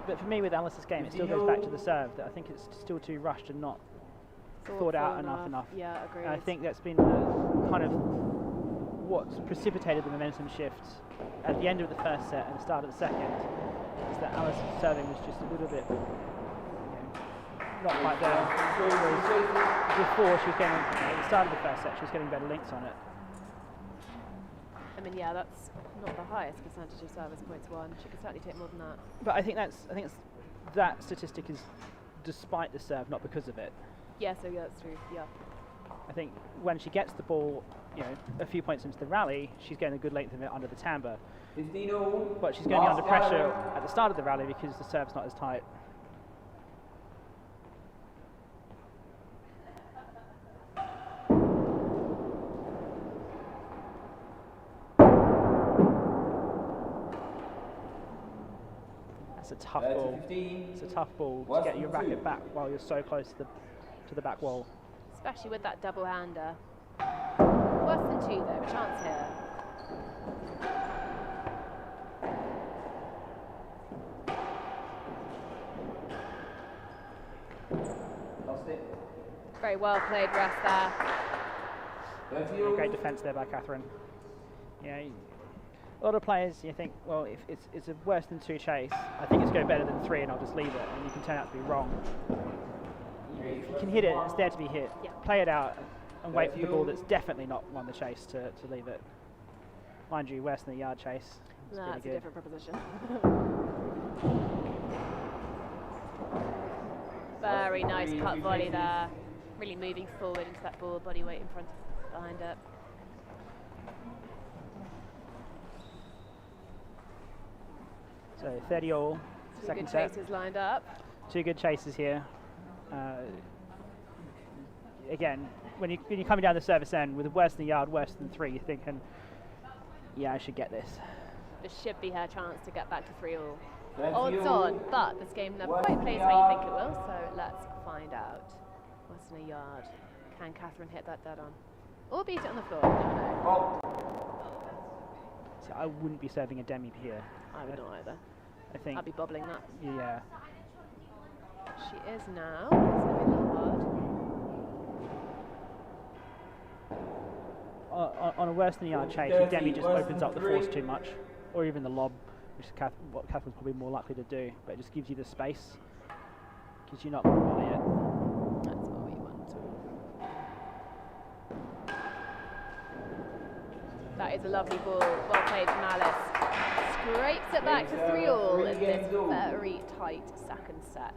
But for me, with Alice's game, it still goes back to the serve. That I think it's still too rushed and not thought out enough. Yeah, agreed. And I think that's been kind of what's precipitated the momentum shift at the end of the first set and the start of the second. Is that Alice's serving was just a little bit not quite there. Whereas before, she was getting at the start of the first set, she was getting better links on it. I mean, yeah, that's not the highest percentage of service points won. She could certainly take more than that. But I think that statistic is despite the serve, not because of it. Yeah, so yeah, that's true. Yeah. I think when she gets the ball, a few points into the rally, she's getting a good length of it under the timbre. 15-all. But she's going under pressure at the start of the rally because the serve's not as tight. That's a tough ball. It's a tough ball to get your racket back while you're so close to the back wall. Especially with that double-hander. Worse than 2 though, a chance here. Lost it. Very well played rest there. Great defence there by Katherine. A lot of players, you think, well, if it's a worse than 2 chase, I think it's going better than 3 and I'll just leave it, and you can turn out to be wrong. If you can hit it, it's there to be hit. Yeah. Play it out and wait for the ball that's definitely not won the chase to leave it. Mind you, worse than a yard chase. No, that's a different proposition. Very nice cut volley there. Really moving forward into that ball, body weight in front, behind it. So 30-all, second set. 2 good chases lined up. 2 good chases here. Again, when you're coming down the service end with a worse than a yard, worse than 3, you're thinking, yeah, I should get this. This should be her chance to get back to 3-all. Odds on, but this game never quite plays how you think it will, so let's find out. Worse than a yard. Can Katherine hit that dead on? Or beat it on the floor? Never know. So I wouldn't be serving a demi here. I would not either. I think I'd be bobbling that. Yeah. She is now. It's going to be a little hard. On a worse than a yard chase, your demi just opens up the force too much, or even the lob, which is what Katherine's probably more likely to do, but it just gives you the space, because you're not going to volley it. That's what we want. That is a lovely ball. Well played from Alice. Scrapes it back to 3-all in this very tight second set.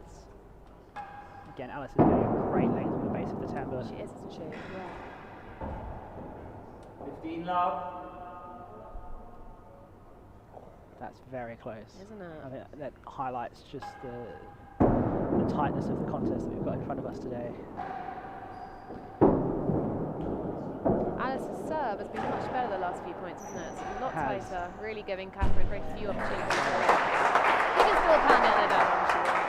Again, Alice is getting a great length on the base of the timbre. She is, isn't she? Yeah. 15 love. That's very close. Isn't it? I think that highlights just the tightness of the contest that we've got in front of us today. Alice's serve has been much better the last few points, isn't it? It's a lot tighter, really giving Katherine very few opportunities. She can still pound it there down when she wants.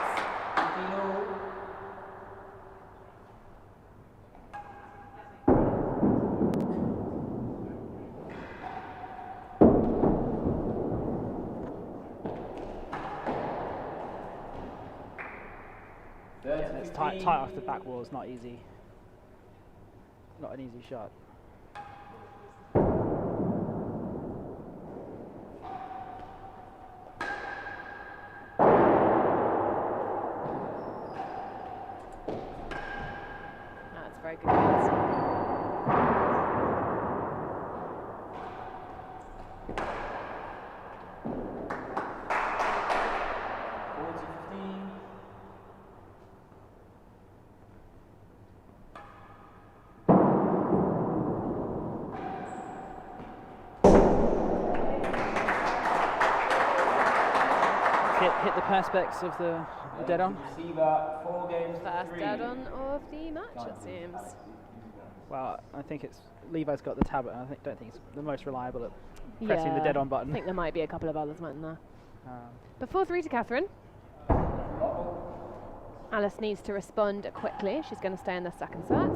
tight off the back wall is not easy. Not an easy shot. That's very good. Guys. 40-15. Hit the perspex of the dead on. First dead on of the match, it seems. Well, I think it's Levi's got the tablet, and I don't think it's the most reliable at pressing the dead on button. I think there might be a couple of others in there. But 4-3 to Katherine. Alice needs to respond quickly. She's going to stay in the second set.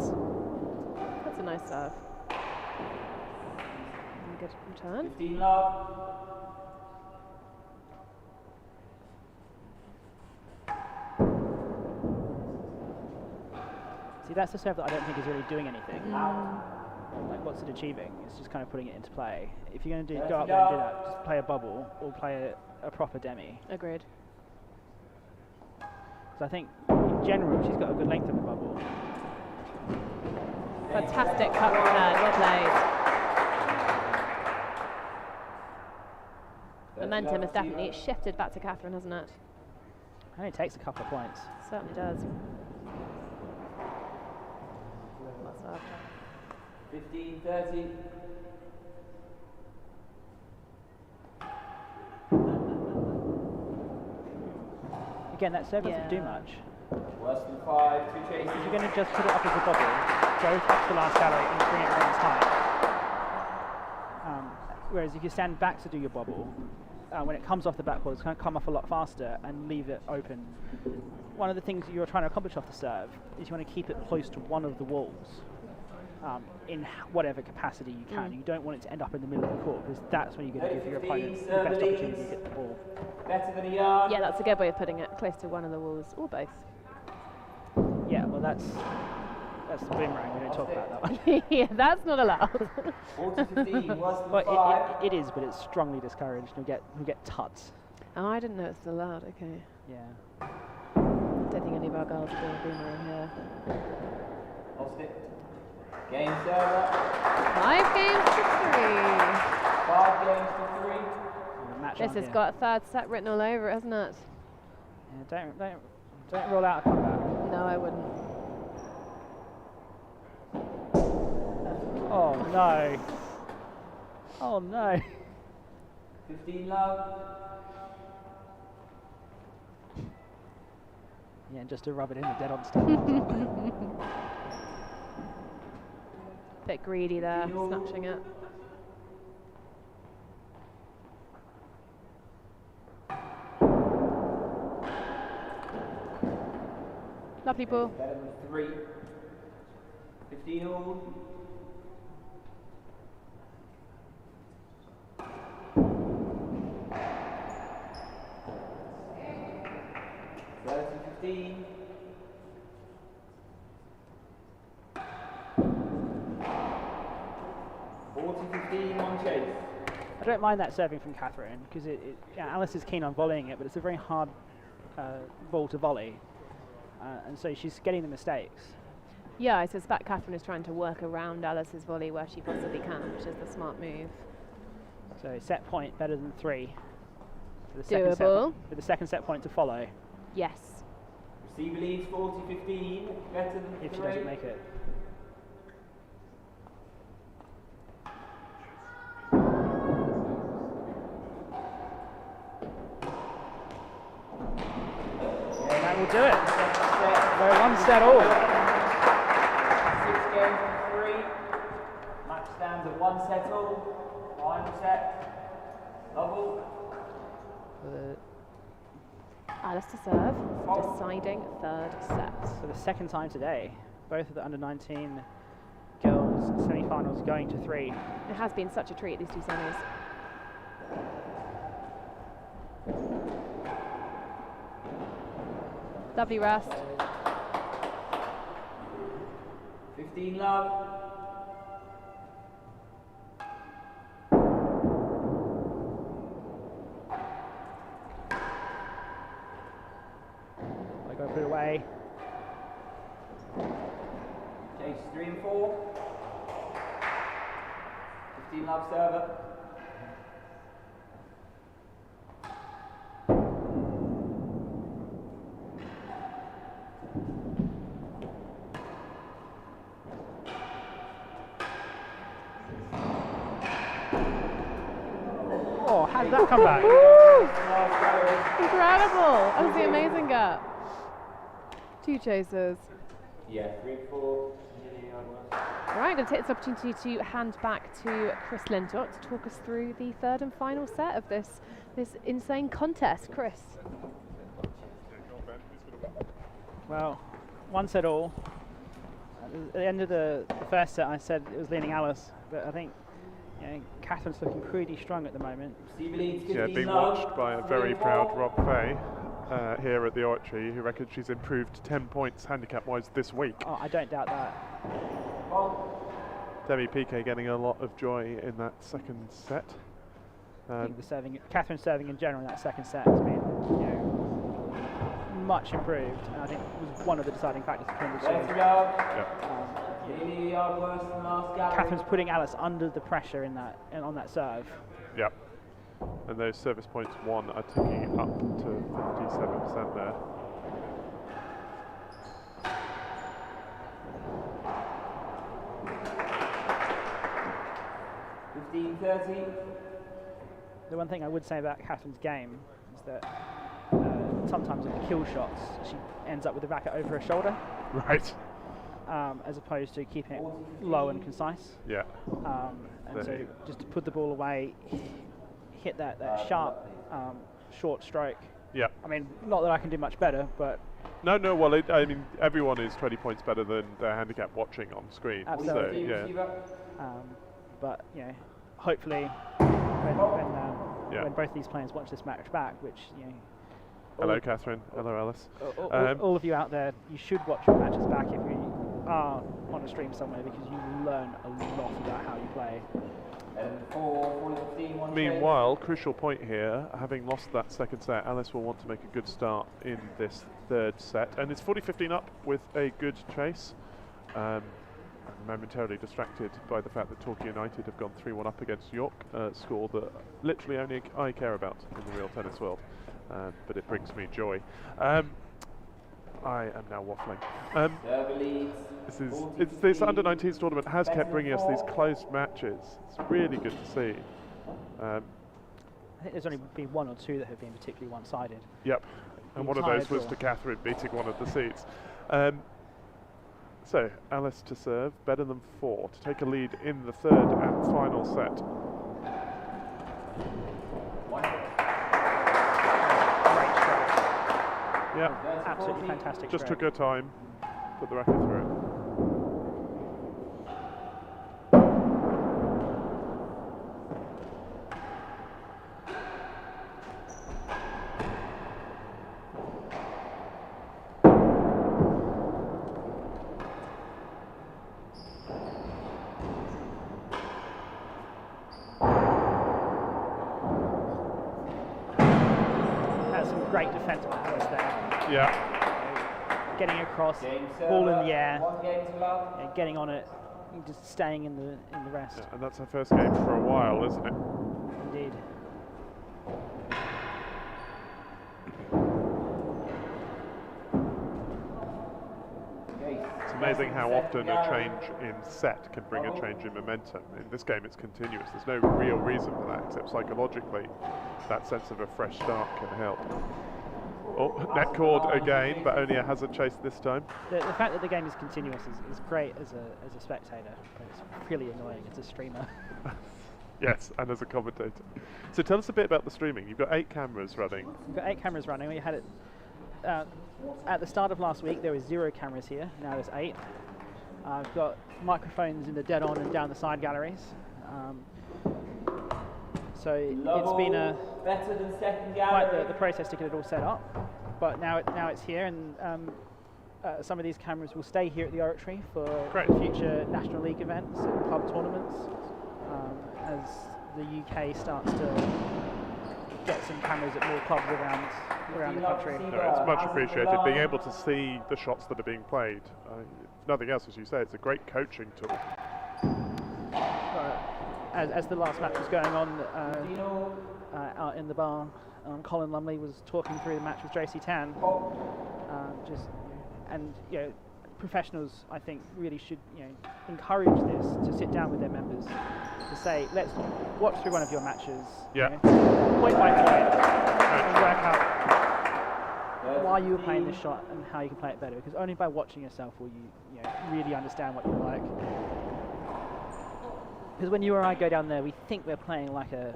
That's a nice serve. And good return. 15 love. See, that's the serve that I don't think is really doing anything. Like, what's it achieving? It's just kind of putting it into play. If you're going to go up there and do that, just play a bubble or play a proper demi. Agreed. So I think, in general, she's got a good length of the bubble. Fantastic cut return, well played. Momentum has definitely shifted back to Katherine, hasn't it? It only takes a couple of points. Certainly does. Well served. 15-30. Again, that serve doesn't do much. Worse than 5, 2 chases. If you're going to just put it up as a bubble, go up to the last gallery and bring it around tight. Whereas if you stand back to do your bubble, when it comes off the back wall, it's going to come off a lot faster and leave it open. One of the things you're trying to accomplish off the serve is you want to keep it close to one of the walls in whatever capacity you can. You don't want it to end up in the middle of the court, because that's when you're going to give your opponent the best opportunity to hit the ball. Better than a yard. Yeah, that's a good way of putting it, close to one of the walls, or both. Yeah, well, that's the boomerang. We don't talk about that one. Yeah, that's not allowed. 40-15, worse than Well, 5. it is, but it's strongly discouraged. You'll get tuts. Oh, I didn't know it's allowed. Okay. Yeah. Don't think any of our girls are doing boomerang here. Lost it. Game server. 5 games to 5 games to 3. Match 3. This on has here. got a third set written all over it, hasn't it? Yeah, don't roll out a comeback. No, I wouldn't. Oh no. Oh no. 15 love. Yeah, and just to rub it in the dead on stuff. Bit greedy there, snatching it. Lovely ball. Better than 3. 15 all. I don't mind that serving from Katherine, because Alice is keen on volleying it, but it's a very hard ball to volley, and so she's getting the mistakes. Yeah, I suspect Katherine is trying to work around Alice's volley where she possibly can, which is the smart move. So set point better than 3. For the Doable. With the second set point to follow. Yes. Receiver leads 40-15, better than 3. If she doesn't make it. That will do it. We're 1 set all. 6 games to 3. Match stands at 1 set all. Final set. Double. Alice to serve, deciding third set. For the second time today, both of the under-19 girls semi-finals going to 3. It has been such a treat, these 2 semis. Lovely rest. 15 love. I go put it away. Chase 3 and 4. 15 love server. Oh, how did that come back? Incredible! That was the amazing gap. 2 chasers. Yeah, 3 and 4. Right, I'm going to take this opportunity to hand back to Chris Lintott to talk us through the third and final set of this insane contest. Chris. Well, 1 set all. At the end of the first set, I said it was leaning Alice, but I think Catherine's looking pretty strong at the moment. Yeah, being watched by a very proud Rob Fay here at the Oratory, who reckons she's improved 10 points handicap-wise this week. Oh, I don't doubt that. Demi Piquet getting a lot of joy in that second set. I think Catherine's serving in general in that second set has been much improved, and I think it was one of the deciding factors between the two. Catherine's putting Alice under the pressure on that serve. Yep. And those service points won are ticking up to 57% there. The one thing I would say about Catherine's game is that sometimes in the kill shots she ends up with the racket over her shoulder. Right. As opposed to keeping it low and concise. Yeah. And so just to put the ball away, hit that sharp short stroke. Yeah. I mean, not that I can do much better, but no. Well, I mean, everyone is 20 points better than their handicap watching on screen. Absolutely. So, yeah. But hopefully, when both these players watch this match back, which hello, Katherine. Hello, Alice. All of you out there, you should watch your matches back if you are on a stream somewhere, because you learn a lot about how you play. Meanwhile, crucial point here, having lost that second set, Alice will want to make a good start in this third set, and it's 40-15 up with a good chase. I'm momentarily distracted by the fact that Torquay United have gone 3-1 up against York, a score that literally only I care about in the real tennis world, but it brings me joy. I am now waffling. This under-19s tournament has kept bringing us these close matches. It's really good to see. I think there's only been 1 or 2 that have been particularly one-sided. Yep, and one of those was to Katherine beating one of the seeds. So, Alice to serve, better than 4, to take a lead in the third and final set. Yeah, absolutely fantastic. Just took her time, put the racket through. That's some great defence by Alice there. Yeah. Getting across, ball in the air, getting on it, and just staying in the rest. Yeah, and that's her first game for a while, isn't it? Indeed. It's amazing how often a change in set can bring a change in momentum. In this game it's continuous. There's no real reason for that, except psychologically that sense of a fresh start can help. Oh, net cord again, but only a hazard chase this time. The fact that the game is continuous is great as a spectator, but it's really annoying as a streamer. Yes, and as a commentator. So tell us a bit about the streaming. You've got 8 cameras running. We've got 8 cameras running. We had it at the start of last week. There was 0 cameras here. Now there's 8. I've got microphones in the dead on and down the side galleries. So it's been better than second quite gallery. the process to get it all set up. But now it's here, and some of these cameras will stay here at the Oratory for Great. future National League events and club tournaments, as the UK starts to get some cameras at more clubs around the country. No, it's much appreciated being able to see the shots that are being played. If nothing else, as you say, it's a great coaching tool. As the last match was going on out in the bar, Colin Lumley was talking through the match with Josie Tan. Professionals, I think, really should encourage this, to sit down with their members, to say, let's watch through one of your matches, point by point, and work out why you were playing this shot and how you can play it better. Because only by watching yourself will you really understand what you like. Because when you or I go down there, we think we're playing like a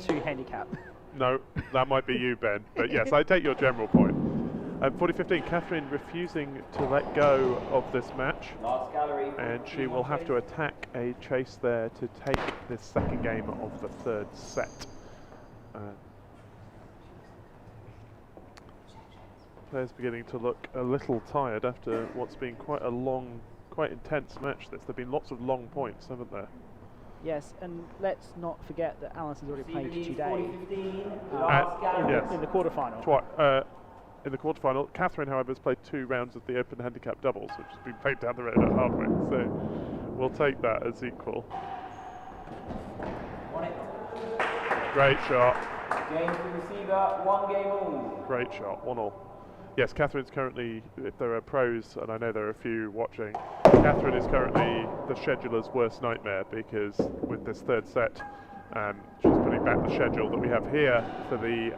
2 handicap. No, that might be you, Ben. But yes, I take your general point. 40-15, Katherine refusing to let go of this match, and she will have to attack a chase there to take this second game of the third set. Players beginning to look a little tired after what's been quite a long, quite intense match. There have been lots of long points, haven't there? Yes, and let's not forget that Alice has already played today in the quarterfinal. In the quarterfinal, Katherine, however, has played 2 rounds of the Open Handicap doubles, which has been played down the road at Hardwick, so we'll take that as equal. Great shot. Game to receiver, 1 game all. Great shot, 1-all. Yes, Catherine's currently, if there are pros, and I know there are a few watching, Katherine is currently the scheduler's worst nightmare, because with this third set, she's putting back the schedule that we have here for the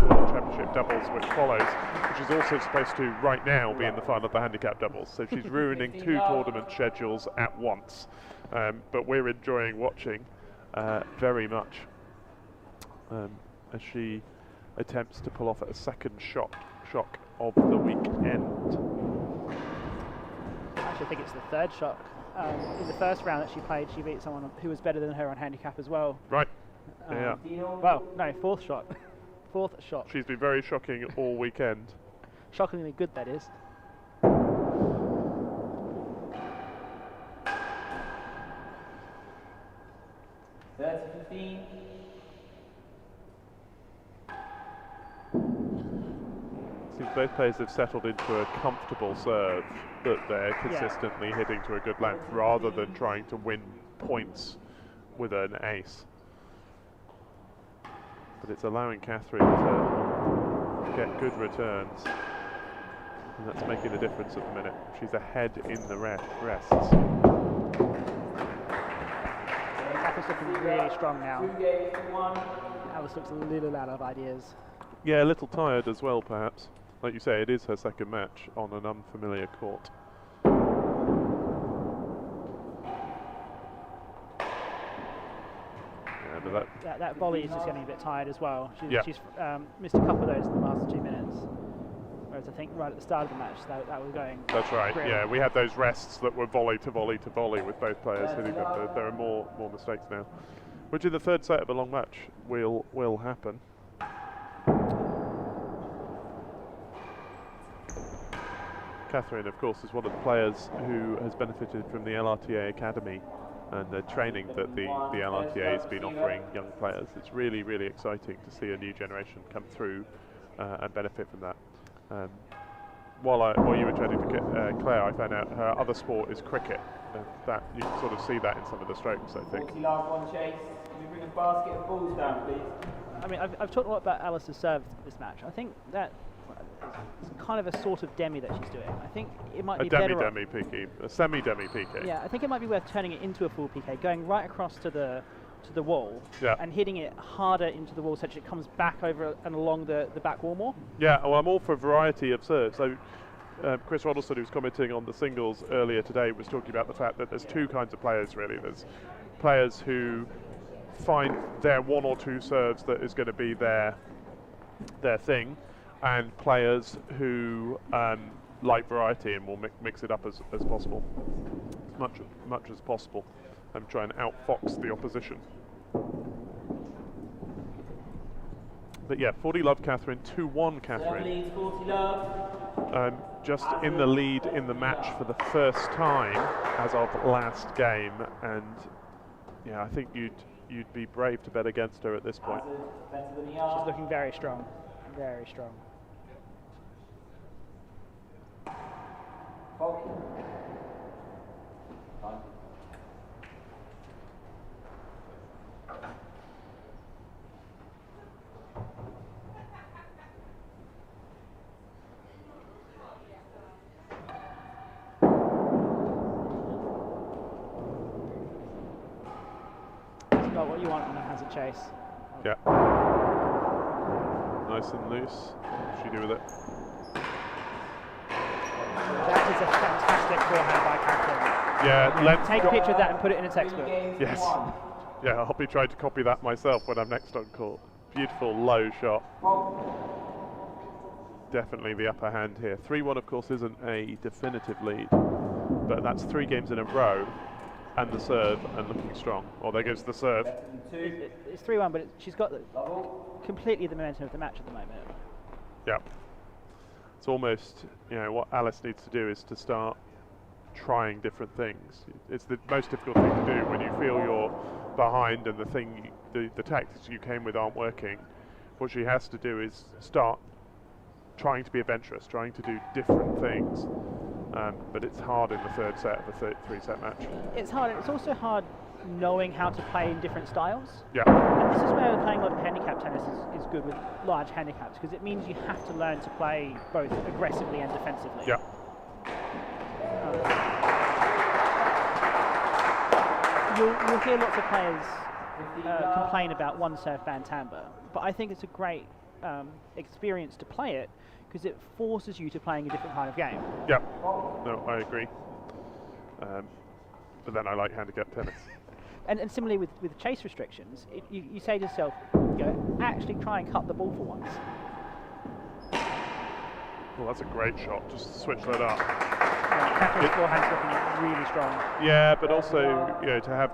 World Championship doubles, which follows, which is also supposed to right now be in the final of the handicap doubles. So she's ruining 2 tournament schedules at once. But we're enjoying watching very much as she attempts to pull off a second shock of the weekend. Actually, I think it's the 3rd shock. In the first round that she played, she beat someone who was better than her on handicap as well. Right. Yeah. Well, no, 4th shot. 4th shot. She's been very shocking all weekend. Shockingly good, that is. Seems both players have settled into a comfortable serve that they're consistently hitting to a good length, rather than trying to win points with an ace. But it's allowing Katherine to get good returns, and that's making the difference at the minute. She's ahead in the rests. Catherine's looking really strong now. Alice looks a little out of ideas. Yeah, a little tired as well, perhaps. Like you say, it is her second match on an unfamiliar court. Yeah, but that volley is just getting a bit tired as well. She's missed a couple of those in the last 2 minutes. Whereas I think right at the start of the match, that was going. That's right. brilliant. Yeah, we had those rests that were volley to volley to volley with both players hitting them. There are more mistakes now, which in the third set of a long match will happen. Katherine, of course, is one of the players who has benefited from the LRTA Academy and the training that the LRTA has been offering young players. It's really, really exciting to see a new generation come through and benefit from that. While you were chatting to Claire, I found out her other sport is cricket. That you can sort of see that in some of the strokes, I think. Last one, Chase. Can we bring a basket of balls down, please? I mean, I've talked a lot about Alice's serve this match. I think that it's kind of a sort of demi that she's doing. I think it might be better. A semi-demi PK. Yeah, I think it might be worth turning it into a full PK, going right across to the wall and hitting it harder into the wall such that it comes back over and along the back wall more. Yeah, well, I'm all for variety of serves. So Chris Roddleston, who was commenting on the singles earlier today, was talking about the fact that there's 2 kinds of players, really. There's players who find their 1 or 2 serves that is going to be their thing, and players who like variety and will mix it up as possible, much as possible, and try and outfox the opposition. But yeah, 40 love Katherine, 2-1 Katherine. 40 love. just in the lead in the match for the first time as of last game, and yeah, I think you'd be brave to bet against her at this point. She's looking very strong, very strong. Not what you want in a hazard chase. Yeah. Nice and loose. What's she do with it? That is a fantastic forehand by Katherine. Yeah, take a picture of that and put it in a textbook. Yes. Yeah, I'll be trying to copy that myself when I'm next on court. Beautiful low shot. Definitely the upper hand here. 3-1, of course, isn't a definitive lead, but that's 3 games in a row. And the serve, and looking strong. Well, there goes the serve. It's 3-1, but she's got completely the momentum of the match at the moment. Yeah. It's almost, what Alice needs to do is to start trying different things. It's the most difficult thing to do when you feel you're behind and the tactics you came with aren't working. What she has to do is start trying to be adventurous, trying to do different things. But it's hard in the third set of a 3-set match. It's hard. It's also hard knowing how to play in different styles. Yeah. And this is where playing a lot of handicap tennis is good with large handicaps, because it means you have to learn to play both aggressively and defensively. Yeah. You'll hear lots of players complain about one-serve ban timbre, but I think it's a great experience to play it, because it forces you to playing a different kind of game. Yeah, no, I agree. But then I like handicap tennis. And similarly with chase restrictions, you say to yourself, actually try and cut the ball for once. Well, that's a great shot, just switch that up. Katherine's forehand's looking really strong. Yeah, but also, to have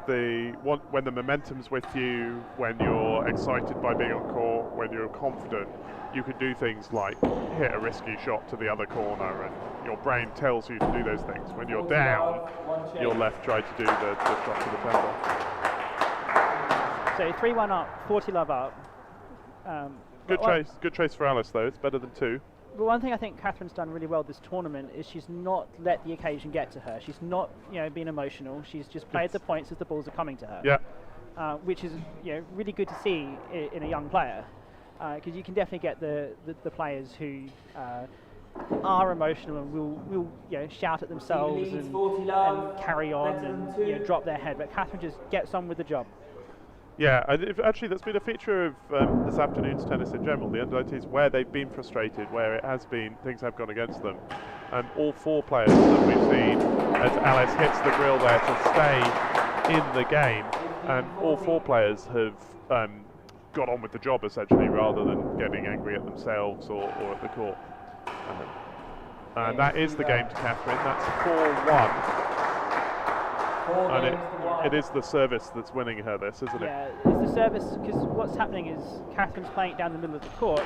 when the momentum's with you, when you're excited by being on court, when you're confident, you can do things like hit a risky shot to the other corner, and your brain tells you to do those things. When you're down, you're left trying to do the shot to the temple. So 3-1 up, 40 love up. Good chase for Alice though. It's better than 2. But one thing I think Katherine's done really well this tournament is she's not let the occasion get to her. She's not, been emotional. She's just played the points as the balls are coming to her. Yeah. Which is, really good to see in a young player, because you can definitely get the players who are emotional and will shout at themselves and carry on and drop their head. But Katherine just gets on with the job. Yeah, actually that's been a feature of this afternoon's tennis in general, the under-19s, where they've been frustrated, where it has been, things have gone against them. All 4 players that we've seen, as Alice hits the grill there to stay in the game, all 4 players have got on with the job essentially, rather than getting angry at themselves or at the court. And that is the game to Katherine. That's 4-1. And it is the service that's winning her this, isn't it? Yeah, it's the service, because what's happening is Katherine's playing it down the middle of the court,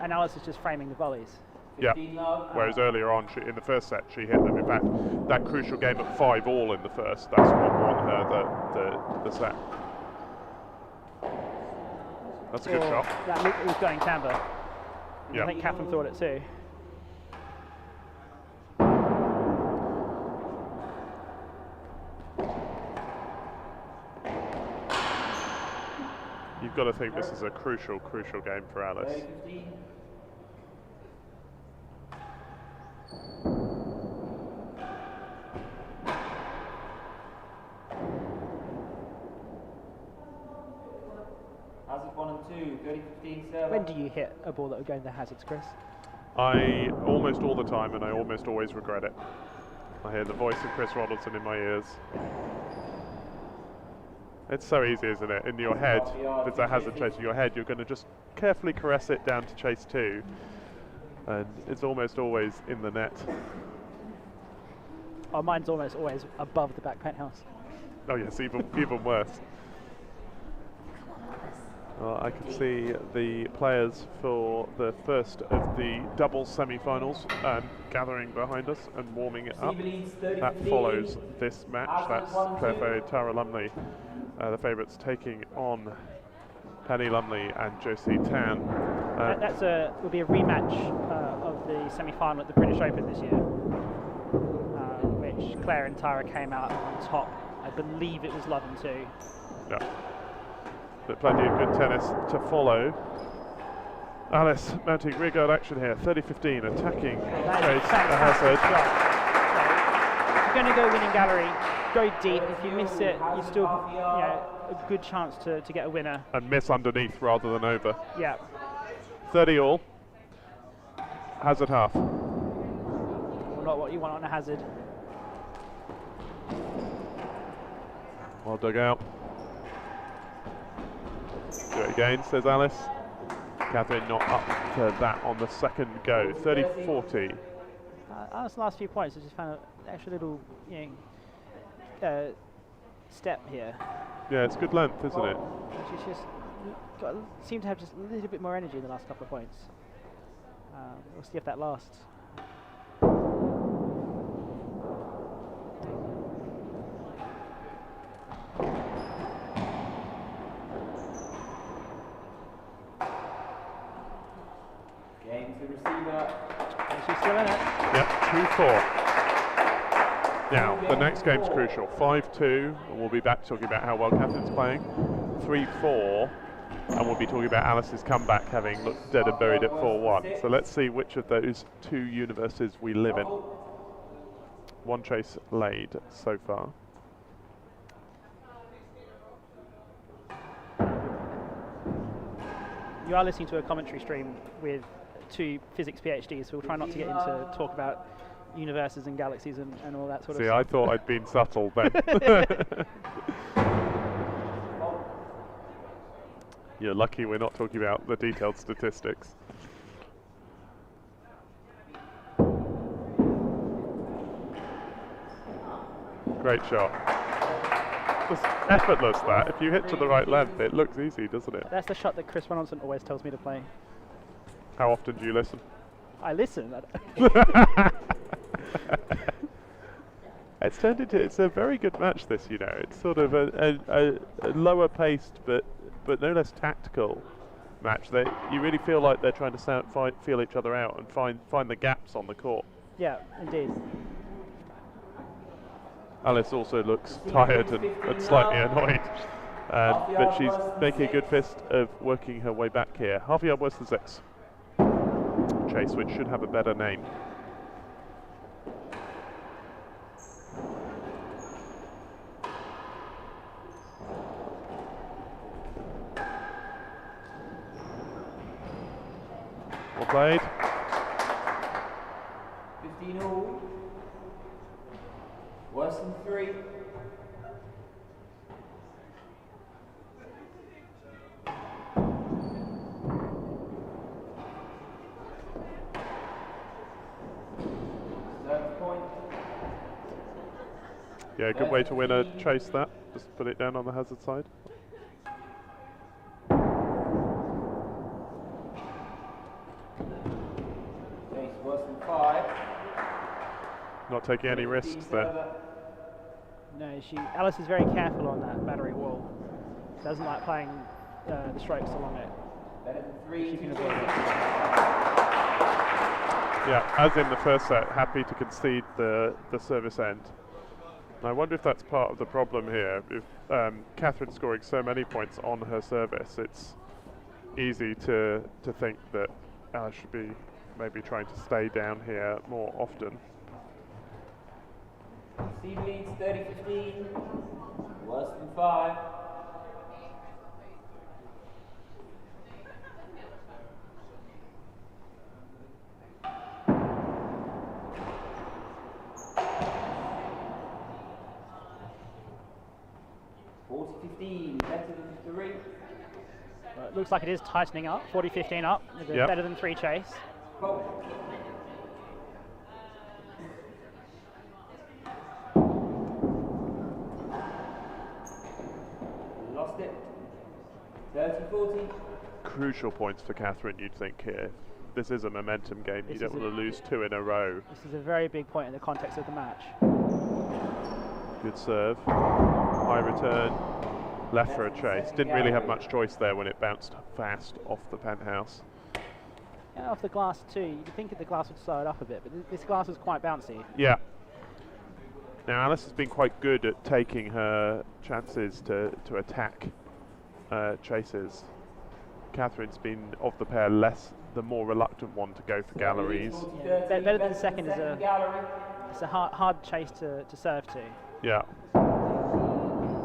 and Alice is just framing the volleys. Yeah, whereas earlier on, in the first set, she hit them. In fact, that crucial game at 5-all in the first, that's what won her the set. That's a good shot. That looked was going timbre. Yeah. I think Katherine thought it too. You've got to think this is a crucial game for Alice. Hazard 1 and 2, 30-15 serve. When do you hit a ball that would go in the hazards, Chris? I almost all the time, and I almost always regret it. I hear the voice of Chris Robertson in my ears. It's so easy, isn't it? In your head, if it's a hazard chase in your head, you're going to just carefully caress it down to chase 2, and it's almost always in the net. Oh, mine's almost always above the back penthouse. Oh yes, even worse. Well, I can see the players for the first of the doubles semi-finals gathering behind us and warming it up. That follows this match. That's Claire Fay, Tara Lumley, the favourites, taking on Penny Lumley and Josie Tan. Will be a rematch of the semi-final at the British Open this year, which Claire and Tara came out on top. I believe it was 11-2. Yeah. But plenty of good tennis to follow. Alice mounting rearguard action here, 30-15, attacking Trace Hazard. If you're going to go winning gallery, go deep. If you miss it, you still a good chance to get a winner. And miss underneath rather than over. Yeah. 30 all. Hazard half. Well, not what you want on a hazard. Well dug out. Do it again, says Alice. Katherine not up to that on the second go. 30-40. Alice's last few points, I just found an extra little step here. Yeah, it's good length, isn't it? She's just seemed to have just a little bit more energy in the last couple of points. We'll see if that lasts. Game to receiver. She's still in it. Yep, 2-4. Now, the next game's crucial. 5-2, and we'll be back talking about how well Katherine's playing. 3-4, and we'll be talking about Alice's comeback, having looked dead and buried at 4-1. So let's see which of those two universes we live in. One chase laid so far. You are listening to a commentary stream with two physics PhDs, so we'll try not to get into talk about universes and galaxies and all that sort of stuff. See, I thought I'd been subtle then. You're lucky we're not talking about the detailed statistics. Great shot. It's effortless, that. If you hit to the right length, it looks easy, doesn't it? That's the shot that Chris Ronaldson always tells me to play. How often do you listen? I listen. It's turned into, it's a very good match, this, you know. It's sort of a lower paced but no less tactical match. You really feel like they're trying to feel each other out and find the gaps on the court. Yeah, indeed. Alice also looks tired and slightly annoyed, but she's making a good fist of working her way back here. Half a yard worse than 6. Chase, which should have a better name. Well played. 15 all. Worse than 3. Serve point. Yeah, good way to win a chase, that. Just put it down on the hazard side. Chase worse than 5. Not taking any risks there. No, Alice is very careful on that battery wall. Doesn't like playing the strokes along it. Better than 3. She can avoid it. Yeah, as in the first set, happy to concede the service end. And I wonder if that's part of the problem here. If Katherine's scoring so many points on her service, it's easy to think that Alice should be maybe trying to stay down here more often. Steve leads 30-15. Worse than 5. Better than 3. Well, it looks like it is tightening up. 40-15 up with a better than 3 chase. Cool. Lost it. 30-40. Crucial points for Katherine, you'd think here. This is a momentum game. You don't want to lose 2 in a row. This is a very big point in the context of the match. Good serve. High return. Left for a chase. Didn't really have much choice there when it bounced fast off the penthouse. Yeah, off the glass too. You'd think that the glass would slow it up a bit, but this glass is quite bouncy. Yeah. Now Alice has been quite good at taking her chances to attack chases. Katherine's been, of the pair, the more reluctant one to go for galleries. Yeah, better than second is it's a hard chase to serve to. Yeah.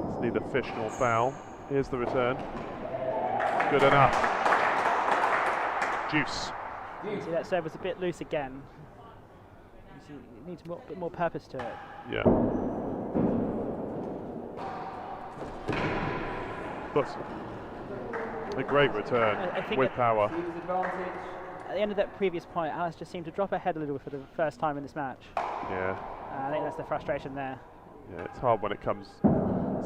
It's neither fish nor foul. Here's the return. Good enough. Juice. You see that serve was a bit loose again. You see, it needs a bit more purpose to it. Yeah. But a great return with power. At the end of that previous point, Alice just seemed to drop her head a little for the first time in this match. Yeah. I think that's the frustration there. Yeah, it's hard when it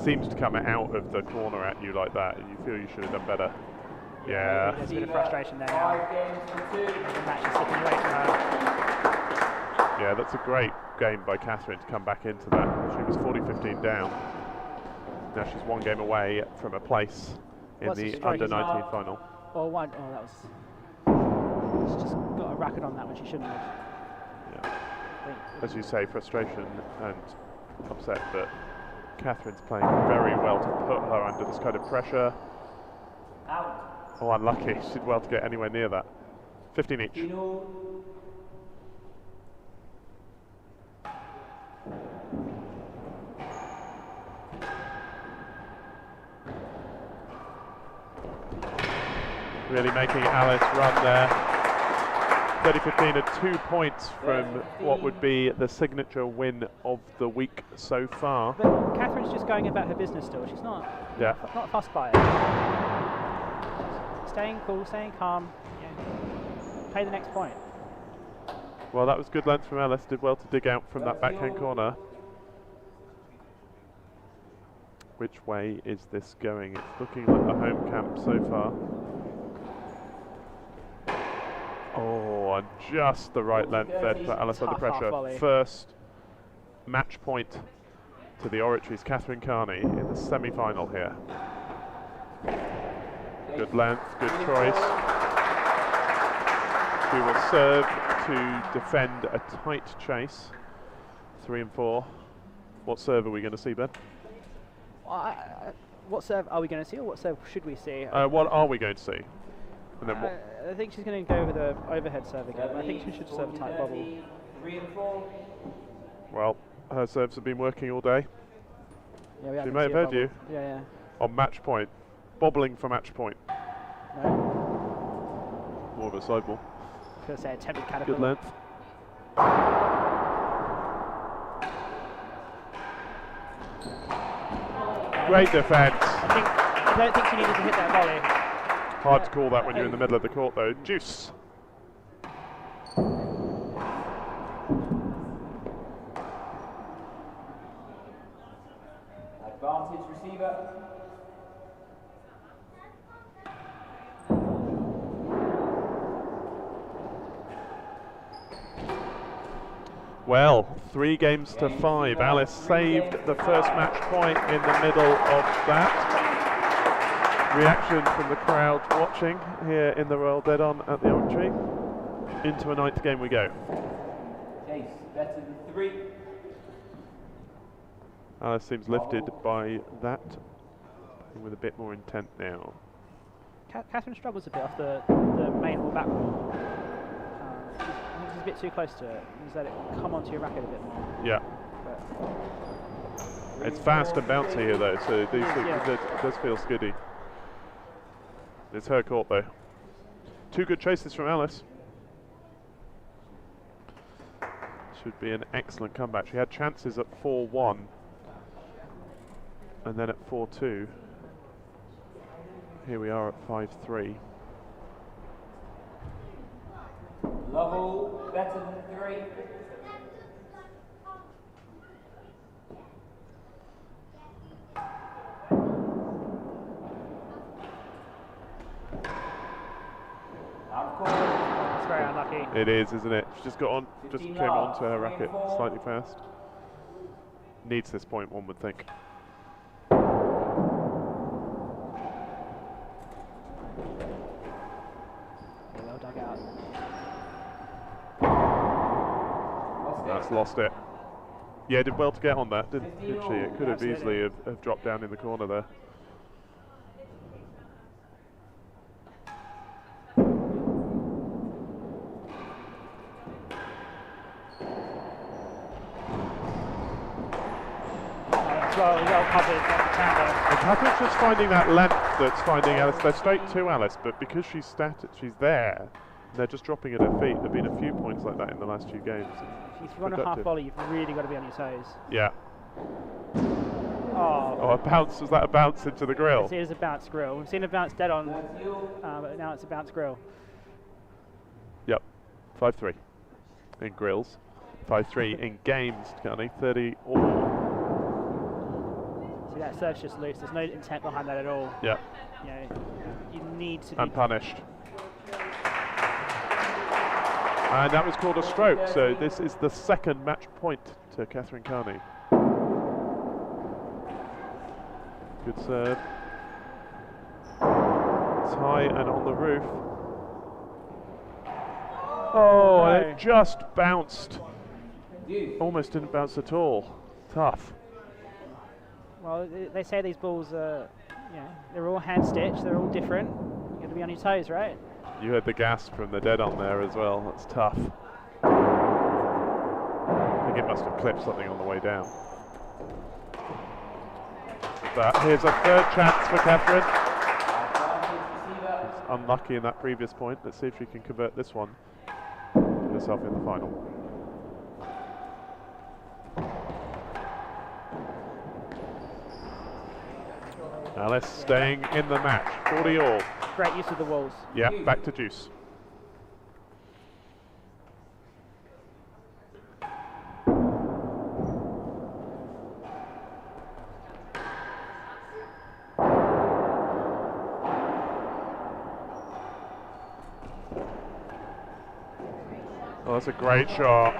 seems to come out of the corner at you like that, and you feel you should have done better. Yeah. There's a bit of frustration there now. The match is slipping away from her. Yeah, that's a great game by Katherine to come back into that. She was 40-15 down. Now she's 1 game away from a place in the under-19 final. Oh, that was... She's just got a racket on that when she shouldn't have. Yeah. As you say, frustration and upset, but Katherine's playing very well to put her under this kind of pressure. Out. Oh, unlucky. She did well to get anywhere near that. 15 each. Really making Alice run there. 30-15 at 2 points from what would be the signature win of the week so far. But Katherine's just going about her business still. She's not fussed by it. Staying cool, staying calm. Play the next point. Well, that was good length from Alice. Did well to dig out from that backhand corner. Which way is this going? It's looking like the home camp so far. Oh, and just the right length there to put Alice under pressure. First match point to the Oratory's Katherine Carney in the semi-final here. Good length, good choice. She will serve to defend a tight chase. 3 and 4. What serve are we going to see, Ben? What serve are we going to see, or what serve should we see? What are we going to see? And then what? I think she's going to go with an overhead serve again. I think she should serve a tight bubble. 3 and 4. Well, her serves have been working all day. Yeah, she may have heard you. Yeah. On match point. Bobbling for match point. No. More of a side ball. Could say attempted caterpillar. Good length. Great defence. I don't think she needed to hit that volley. Hard to call that when you're in the middle of the court, though. Juice. Advantage receiver. Well, 3 games to 5. Alice saved the first match point in the middle of that. Reaction from the crowd watching here in the Royal Dead-On at the Oratory. Into a 9th game we go. Chase, better than 3. Alice seems lifted by that, with a bit more intent now. Katherine struggles a bit off the main or back wall. I think she's a bit too close to it. Just let it come onto your racket a bit more. Yeah. But it's fast and bouncy here, though, so it does feel skiddy. It's her court, though. 2 good chases from Alice. Should be an excellent comeback. She had chances at 4-1 and then at 4-2. Here we are at 5-3. Level better than 3. quickly. It is, isn't it? She just came onto her racket slightly fast. Needs this point, one would think. Well dug out. That's lost it. Yeah, did well to get on that, didn't she? It could have easily have dropped down in the corner there. Well covered by the Tango. And Catherine's just finding that length that's finding Alice. They're straight to Alice, but because she's there, and they're just dropping at her feet. There have been a few points like that in the last few games. If you want a half volley, you've really got to be on your toes. Yeah. Oh, a bounce. Was that a bounce into the grill? It is a bounce grill. We've seen a bounce dead on, but now it's a bounce grill. Yep. 5-3 in grills. 5-3 in games, Carney. 30 all. See, that serve's just loose. There's no intent behind that at all. Yeah. You know, you need to be unpunished. And that was called a stroke, so this is the second match point to Katherine Carney. Good serve. It's high and on the roof. Oh, no. It just bounced. Almost didn't bounce at all. Tough. Well, they say these balls are, you know, they're all hand stitched, they're all different. You've got to be on your toes, right? You heard the gasp from the dead on there as well. That's tough. I think it must have clipped something on the way down. But here's a third chance for Katherine. She's unlucky in that previous point. Let's see if she can convert this one. Put herself in the final. Alice staying in the match. 40 all. Great use of the walls. Yeah, back to juice. Oh, that's a great shot.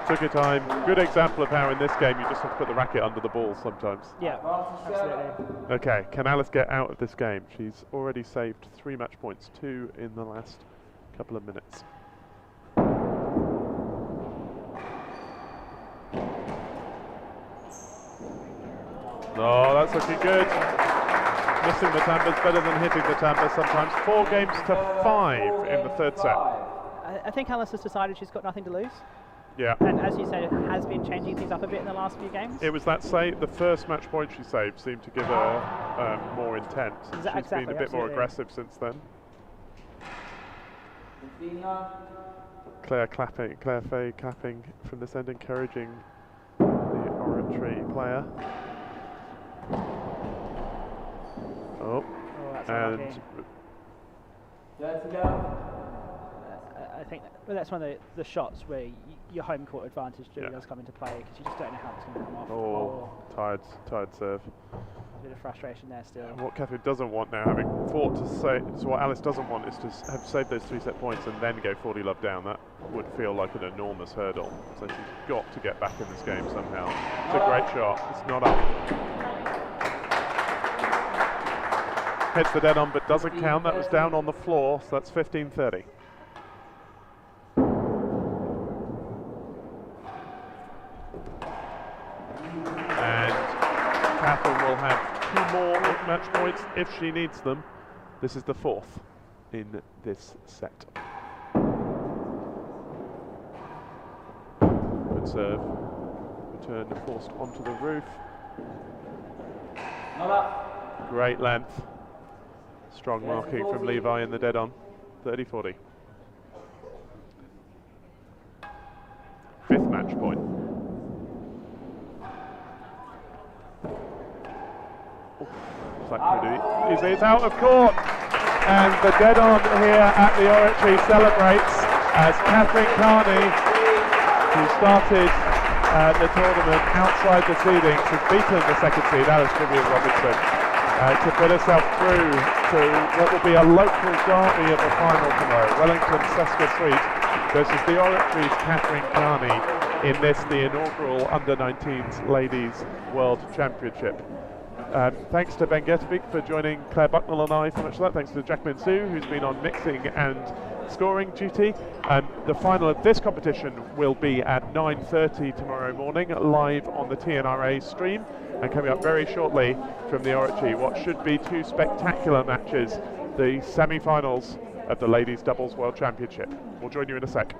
Took your time. Good example of how in this game you just have to put the racket under the ball sometimes. Yeah, absolutely. Okay, can Alice get out of this game? She's already saved 3 match points, 2 in the last couple of minutes. Oh, that's looking good. Missing the tambour's better than hitting the tambour sometimes. 4 games to 5 in the third set. I think Alice has decided she's got nothing to lose. Yeah. And as you said, it has been changing things up a bit in the last few games. It was that the first match point she saved seemed to give her more intent. She's been a bit more aggressive since then. Claire Fay clapping from this end, encouraging the Oratory player. Oh, that's and I think that's one of the shots where your home court advantage really does come into play, because you just don't know how it's going to come off. Oh, tired serve. A bit of frustration there still. And what Katherine doesn't want now, having fought to save, so what Alice doesn't want is to have saved those 3 set points and then go 40 love down. That would feel like an enormous hurdle. So she's got to get back in this game somehow. It's a great shot. It's not up. Hits the dead on, but doesn't count. That was down on the floor, so that's 15-30. Katherine will have 2 more match points if she needs them. This is the 4th in this set. Good serve. Return forced onto the roof. Great length. Strong marking from Levi in the dead on. 30-40. 5th match point. It's out of court, and the dead on here at the Oratory celebrates as Katherine Carney, who started the tournament outside the seedings, has beaten the second seed Vyvyan-Robinson to put herself through to what will be a local derby of the final tomorrow. Wellington Seska Sweet versus the Oratory's Katherine Carney in this, the inaugural Under-19s Ladies World Championship. Thanks to Ben Getterbeek for joining Claire Bucknell and I for much of that. Thanks to Jacqueline Sue, who's been on mixing and scoring duty. The final of this competition will be at 9:30 tomorrow morning, live on the T&RA stream. And coming up very shortly from the Oratory, what should be two spectacular matches, the semi-finals of the Ladies Doubles World Championship. We'll join you in a sec.